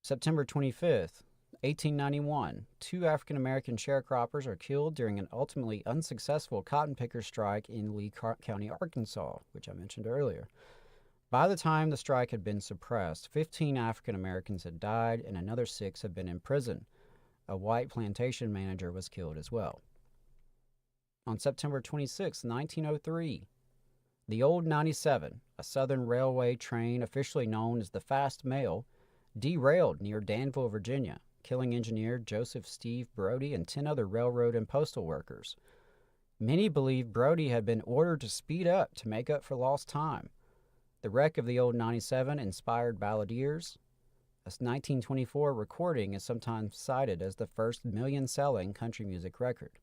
September 25th, 1891, 2 African-American sharecroppers are killed during an ultimately unsuccessful cotton picker strike in Lee County, Arkansas, which I mentioned earlier. By the time the strike had been suppressed, 15 African-Americans had died and another 6 had been in prison. A white plantation manager was killed as well. On September 26, 1903, the Old 97, a Southern Railway train officially known as the Fast Mail, derailed near Danville, Virginia, killing engineer Joseph Steve Brody and 10 other railroad and postal workers. Many believe Brody had been ordered to speed up to make up for lost time. The wreck of the Old 97 inspired balladeers. A 1924 recording is sometimes cited as the first million-selling country music record.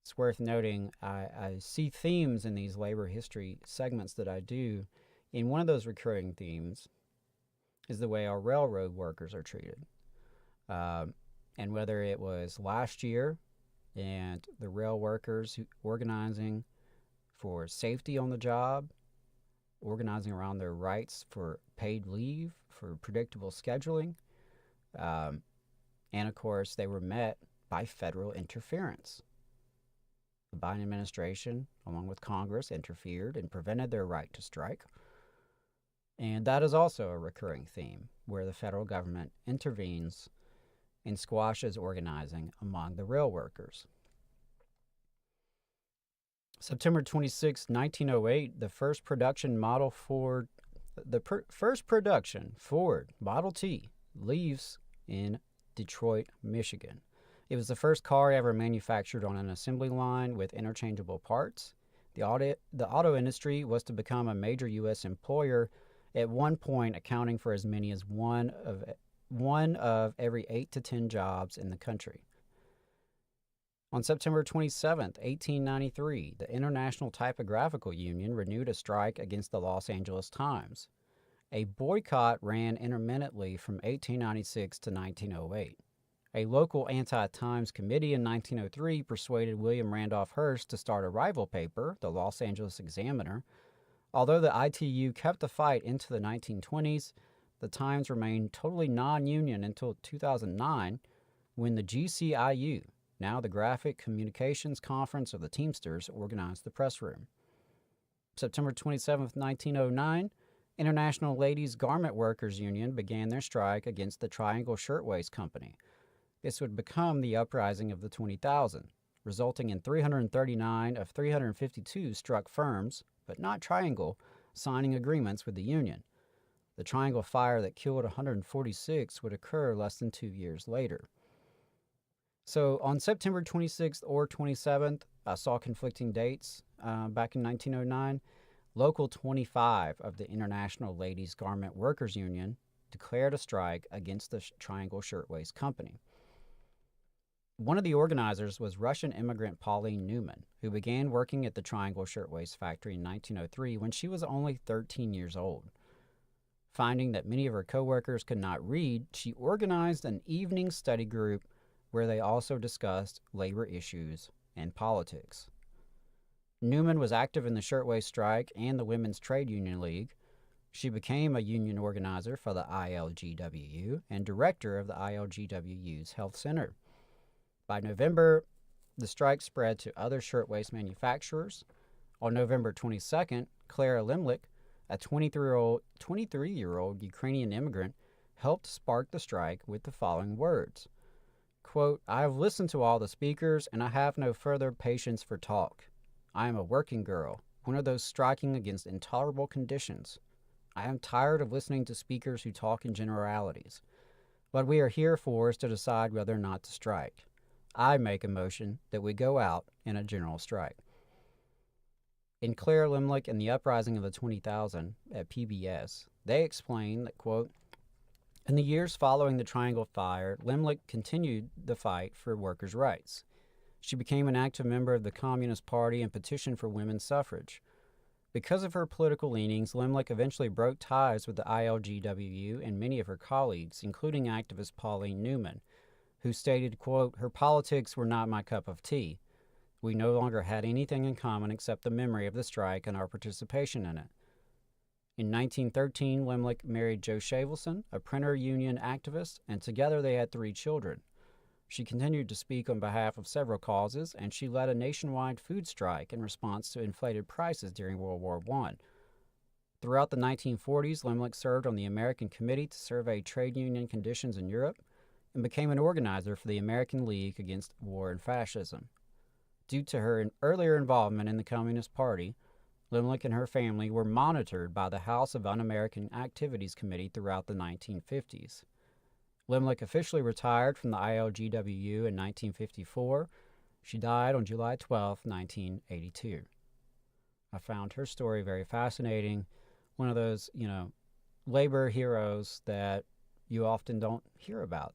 It's worth noting, I see themes in these labor history segments that I do. And one of those recurring themes is the way our railroad workers are treated. And whether it was last year and the rail workers organizing for safety on the job, organizing around their rights for paid leave, for predictable scheduling, And of course, they were met by federal interference. The Biden administration, along with Congress, interfered and prevented their right to strike. And that is also a recurring theme, where the federal government intervenes and squashes organizing among the rail workers. September 26, 1908, the first production Ford Model T leaves in Detroit, Michigan. It was the first car ever manufactured on an assembly line with interchangeable parts. The auto industry was to become a major U.S. employer, at one point accounting for as many as one of every 8 to 10 jobs in the country. On September 27, 1893, the International Typographical Union renewed a strike against the Los Angeles Times. A boycott ran intermittently from 1896 to 1908. A local anti-Times committee in 1903 persuaded William Randolph Hearst to start a rival paper, the Los Angeles Examiner. Although the ITU kept the fight into the 1920s, the Times remained totally non-union until 2009, when the GCIU, now the Graphic Communications Conference of the Teamsters, organized the press room. September 27, 1909, International Ladies Garment Workers Union began their strike against the Triangle Shirtwaist Company. This would become the uprising of the 20,000, resulting in 339 of 352 struck firms, but not Triangle, signing agreements with the union. The Triangle fire that killed 146 would occur less than 2 years later. So on September 26th or 27th, I saw conflicting dates back in 1909. Local 25 of the International Ladies Garment Workers Union declared a strike against the Triangle Shirtwaist Company. One of the organizers was Russian immigrant Pauline Newman, who began working at the Triangle Shirtwaist factory in 1903 when she was only 13 years old. Finding that many of her coworkers could not read, she organized an evening study group where they also discussed labor issues and politics. Newman was active in the shirtwaist strike and the Women's Trade Union League. She became a union organizer for the ILGWU and director of the ILGWU's Health Center. By November, the strike spread to other shirtwaist manufacturers. On November 22nd, Clara Limlik, a 23-year-old Ukrainian immigrant, helped spark the strike with the following words. Quote, "I have listened to all the speakers, and I have no further patience for talk. I am a working girl, one of those striking against intolerable conditions. I am tired of listening to speakers who talk in generalities. What we are here for is to decide whether or not to strike. I make a motion that we go out in a general strike." In Claire Limlik and the Uprising of the 20,000 at PBS, they explain that, quote, "In the years following the Triangle Fire, Limlik continued the fight for workers' rights. She became an active member of the Communist Party and petitioned for women's suffrage. Because of her political leanings, Limlik eventually broke ties with the ILGWU and many of her colleagues, including activist Pauline Newman, who stated, quote, "Her politics were not my cup of tea. We no longer had anything in common except the memory of the strike and our participation in it." In 1913, Limlik married Joe Shavelson, a printer union activist, and together they had 3 children. She continued to speak on behalf of several causes, and she led a nationwide food strike in response to inflated prices during World War I. Throughout the 1940s, Limlik served on the American Committee to survey trade union conditions in Europe and became an organizer for the American League Against War and Fascism. Due to her earlier involvement in the Communist Party, Limlik and her family were monitored by the House of Un-American Activities Committee throughout the 1950s. Limlik officially retired from the ILGWU in 1954. She died on July 12, 1982. I found her story very fascinating. One of those, labor heroes that you often don't hear about.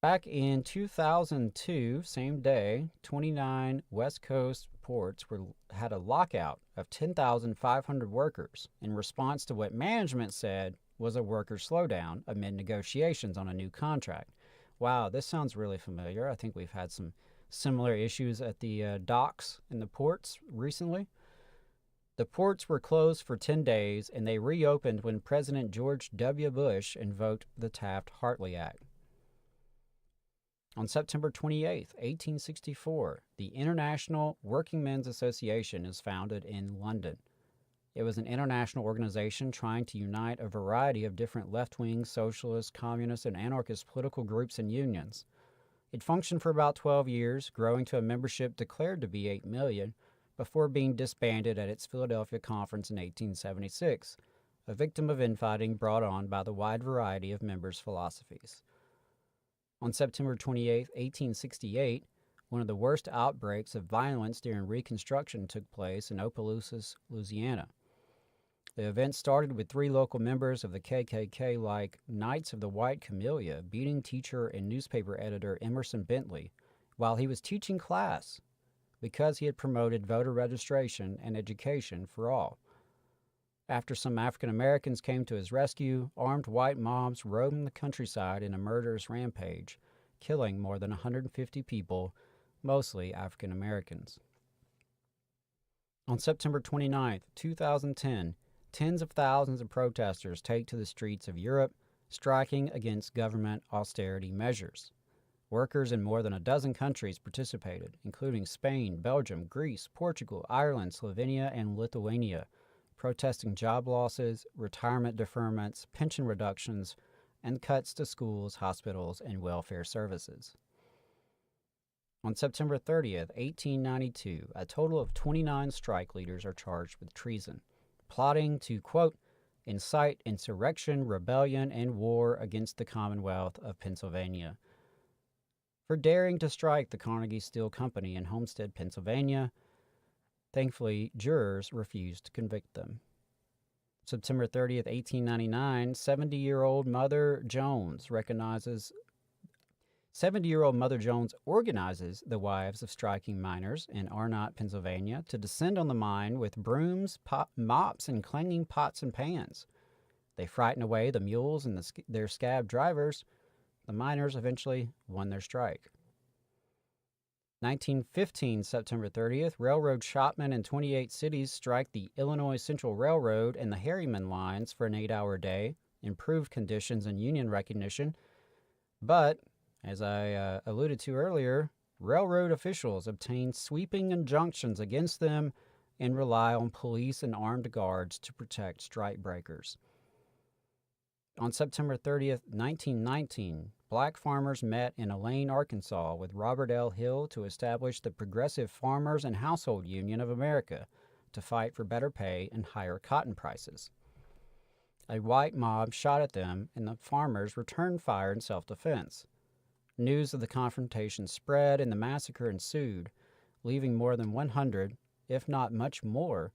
Back in 2002, same day, 29 West Coast ports had a lockout of 10,500 workers in response to what management said was a worker slowdown amid negotiations on a new contract. Wow, this sounds really familiar. I think we've had some similar issues at the docks in the ports recently. The ports were closed for 10 days, and they reopened when President George W. Bush invoked the Taft-Hartley Act. On September 28, 1864, the International Workingmen's Association is founded in London. It was an international organization trying to unite a variety of different left-wing, socialist, communist, and anarchist political groups and unions. It functioned for about 12 years, growing to a membership declared to be 8 million, before being disbanded at its Philadelphia conference in 1876, a victim of infighting brought on by the wide variety of members' philosophies. On September 28, 1868, one of the worst outbreaks of violence during Reconstruction took place in Opelousas, Louisiana. The event started with 3 local members of the KKK, like Knights of the White Camellia, beating teacher and newspaper editor Emerson Bentley while he was teaching class because he had promoted voter registration and education for all. After some African Americans came to his rescue, armed white mobs roamed the countryside in a murderous rampage, killing more than 150 people, mostly African Americans. On September 29, 2010, tens of thousands of protesters take to the streets of Europe, striking against government austerity measures. Workers in more than a dozen countries participated, including Spain, Belgium, Greece, Portugal, Ireland, Slovenia, and Lithuania, protesting job losses, retirement deferments, pension reductions, and cuts to schools, hospitals, and welfare services. On September 30th, 1892, a total of 29 strike leaders are charged with treason, plotting to, quote, incite insurrection, rebellion, and war against the Commonwealth of Pennsylvania, for daring to strike the Carnegie Steel Company in Homestead, Pennsylvania. Thankfully, jurors refused to convict them. September 30th, 1899, 70-year-old Mother Jones organizes the wives of striking miners in Arnott, Pennsylvania, to descend on the mine with brooms, mops, and clanging pots and pans. They frighten away the mules and their scab drivers. The miners eventually won their strike. 1915, September 30th, railroad shopmen in 28 cities strike the Illinois Central Railroad and the Harriman lines for an 8-hour day, improved conditions and union recognition. But, as I alluded to earlier, railroad officials obtain sweeping injunctions against them and rely on police and armed guards to protect strikebreakers. On September 30th, 1919, black farmers met in Elaine, Arkansas, with Robert L. Hill to establish the Progressive Farmers and Household Union of America to fight for better pay and higher cotton prices. A white mob shot at them, and the farmers returned fire in self-defense. News of the confrontation spread, and the massacre ensued, leaving more than 100, if not much more,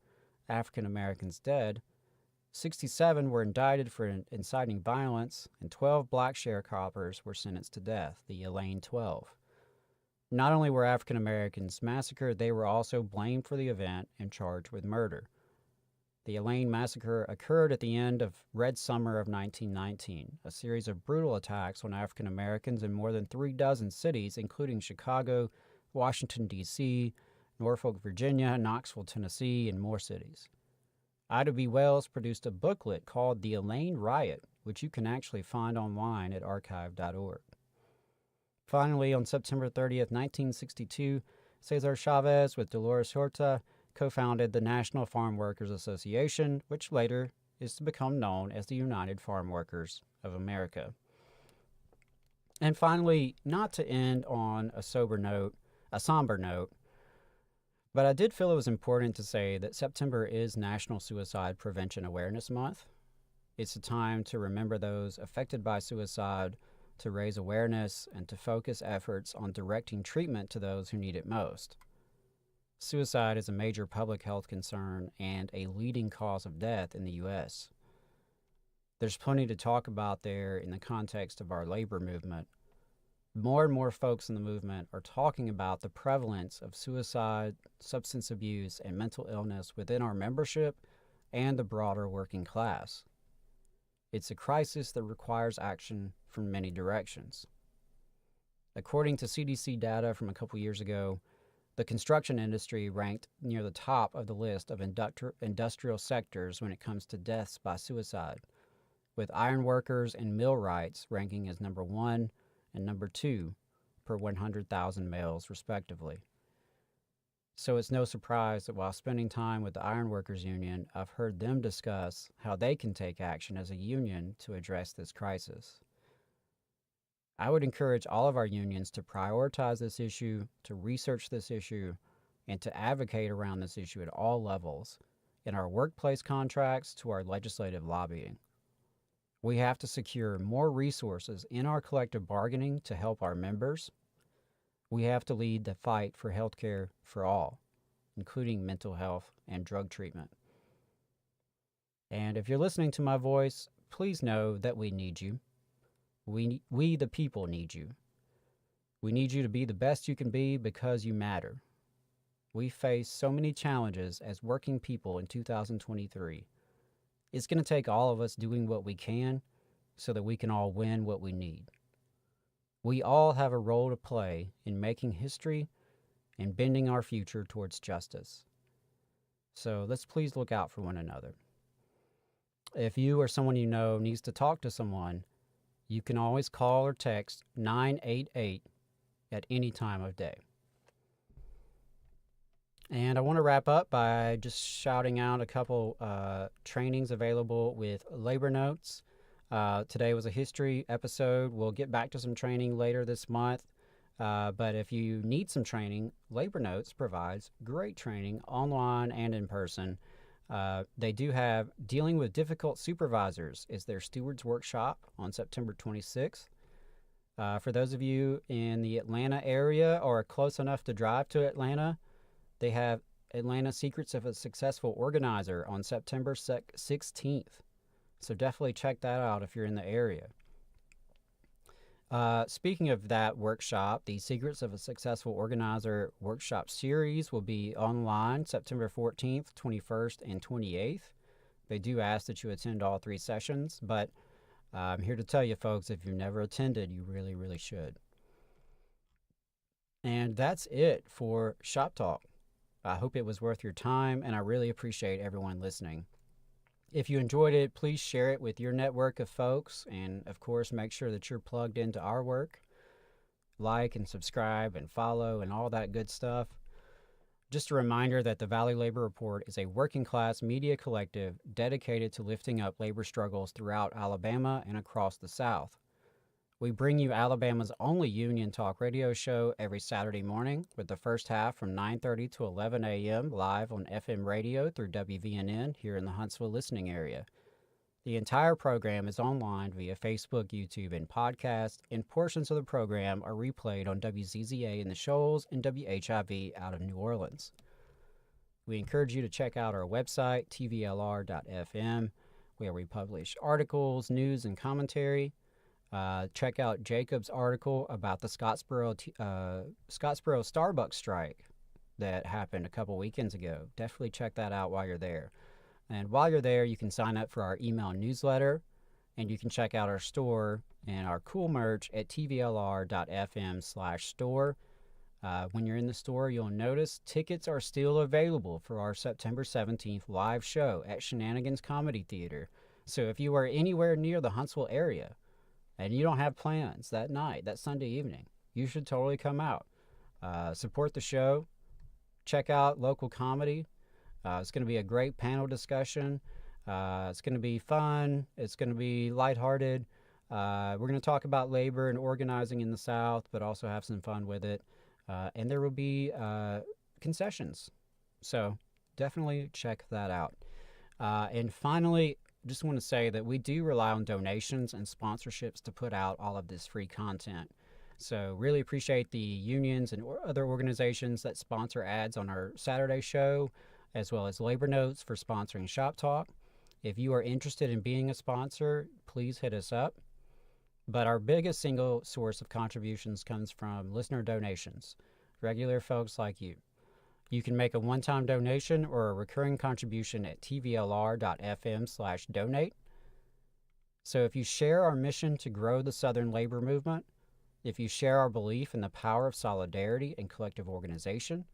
African Americans dead. 67 were indicted for inciting violence, and 12 black sharecroppers were sentenced to death, the Elaine 12. Not only were African Americans massacred, they were also blamed for the event and charged with murder. The Elaine massacre occurred at the end of Red Summer of 1919, a series of brutal attacks on African Americans in more than 36 cities, including Chicago, Washington, D.C., Norfolk, Virginia, Knoxville, Tennessee, and more cities. Ida B. Wells produced a booklet called The Elaine Riot, which you can actually find online at archive.org. Finally, on September 30th, 1962, Cesar Chavez with Dolores Huerta co-founded the National Farm Workers Association, which later is to become known as the United Farm Workers of America. And finally, not to end on a somber note, but I did feel it was important to say that September is National Suicide Prevention Awareness Month. It's a time to remember those affected by suicide, to raise awareness, and to focus efforts on directing treatment to those who need it most. Suicide is a major public health concern and a leading cause of death in the U.S. There's plenty to talk about there in the context of our labor movement. More and more folks in the movement are talking about the prevalence of suicide, substance abuse, and mental illness within our membership and the broader working class. It's a crisis that requires action from many directions. According to CDC data from a couple years ago, The construction industry ranked near the top of the list of industrial sectors when it comes to deaths by suicide, with iron workers and millwrights ranking as number 1 and number 2 per 100,000 males, respectively. So it's no surprise that while spending time with the Ironworkers Union, I've heard them discuss how they can take action as a union to address this crisis. I would encourage all of our unions to prioritize this issue, to research this issue, and to advocate around this issue at all levels, in our workplace contracts to our legislative lobbying. We have to secure more resources in our collective bargaining to help our members. We have to lead the fight for health care for all, including mental health and drug treatment. And if you're listening to my voice, please know that we need you. We the people need you. We need you to be the best you can be because you matter. We face so many challenges as working people in 2023. It's going to take all of us doing what we can so that we can all win what we need. We all have a role to play in making history and bending our future towards justice. So let's please look out for one another. If you or someone you know needs to talk to someone, you can always call or text 988 at any time of day. And I want to wrap up by just shouting out a couple trainings available with Labor Notes. Today was a history episode. We'll get back to some training later this month. But if you need some training, Labor Notes provides great training online and in person. They do have Dealing with Difficult Supervisors is their Stewards Workshop on September 26th. For those of you in the Atlanta area or close enough to drive to Atlanta, they have Atlanta Secrets of a Successful Organizer on September 16th. So definitely check that out if you're in the area. Speaking of that workshop, the Secrets of a Successful Organizer workshop series will be online September 14th, 21st, and 28th. They do ask that you attend all 3 sessions, but I'm here to tell you, folks, if you've never attended, you really, really should. And that's it for Shop Talk. I hope it was worth your time, and I really appreciate everyone listening. If you enjoyed it, please share it with your network of folks, and of course, make sure that you're plugged into our work. Like and subscribe and follow and all that good stuff. Just a reminder that the Valley Labor Report is a working class media collective dedicated to lifting up labor struggles throughout Alabama and across the South. We bring you Alabama's only union talk radio show every Saturday morning, with the first half from 9:30 to 11 a.m. live on FM radio through WVNN here in the Huntsville listening area. The entire program is online via Facebook, YouTube, and podcast, and portions of the program are replayed on WZZA in the Shoals and WHIV out of New Orleans. We encourage you to check out our website, tvlr.fm, where we publish articles, news, and commentary. Check out Jacob's article about the Scottsboro Starbucks strike that happened a couple weekends ago. Definitely check that out while you're there. And while you're there, you can sign up for our email newsletter, and you can check out our store and our cool merch at tvlr.fm/store. When you're in the store, you'll notice tickets are still available for our September 17th live show at Shenanigans Comedy Theater. So if you are anywhere near the Huntsville area, and you don't have plans that night, that Sunday evening, you should totally come out. Support the show. Check out local comedy. It's going to be a great panel discussion. It's going to be fun. It's going to be lighthearted. We're going to talk about labor and organizing in the South, but also have some fun with it. And there will be concessions. So definitely check that out. And finally, just want to say that we do rely on donations and sponsorships to put out all of this free content. So really appreciate the unions and other organizations that sponsor ads on our Saturday show, as well as Labor Notes for sponsoring Shop Talk. If you are interested in being a sponsor, please hit us up. But our biggest single source of contributions comes from listener donations, regular folks like you. You can make a one-time donation or a recurring contribution at tvlr.fm/donate. So if you share our mission to grow the Southern labor movement, if you share our belief in the power of solidarity and collective organization,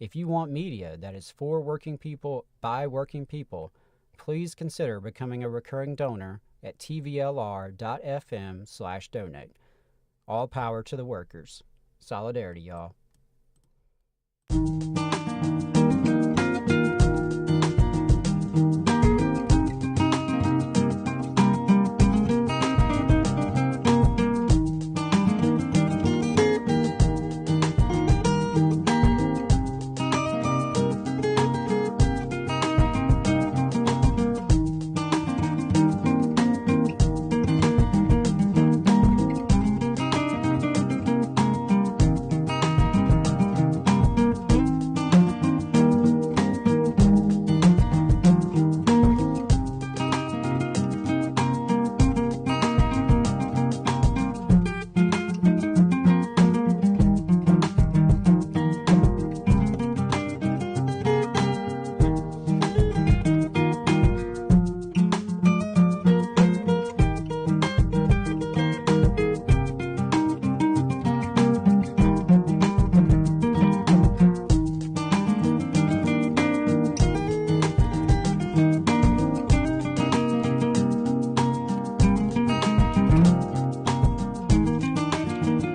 If you want media that is for working people by working people, please consider becoming a recurring donor at tvlr.fm/donate. All power to the workers. Solidarity, y'all.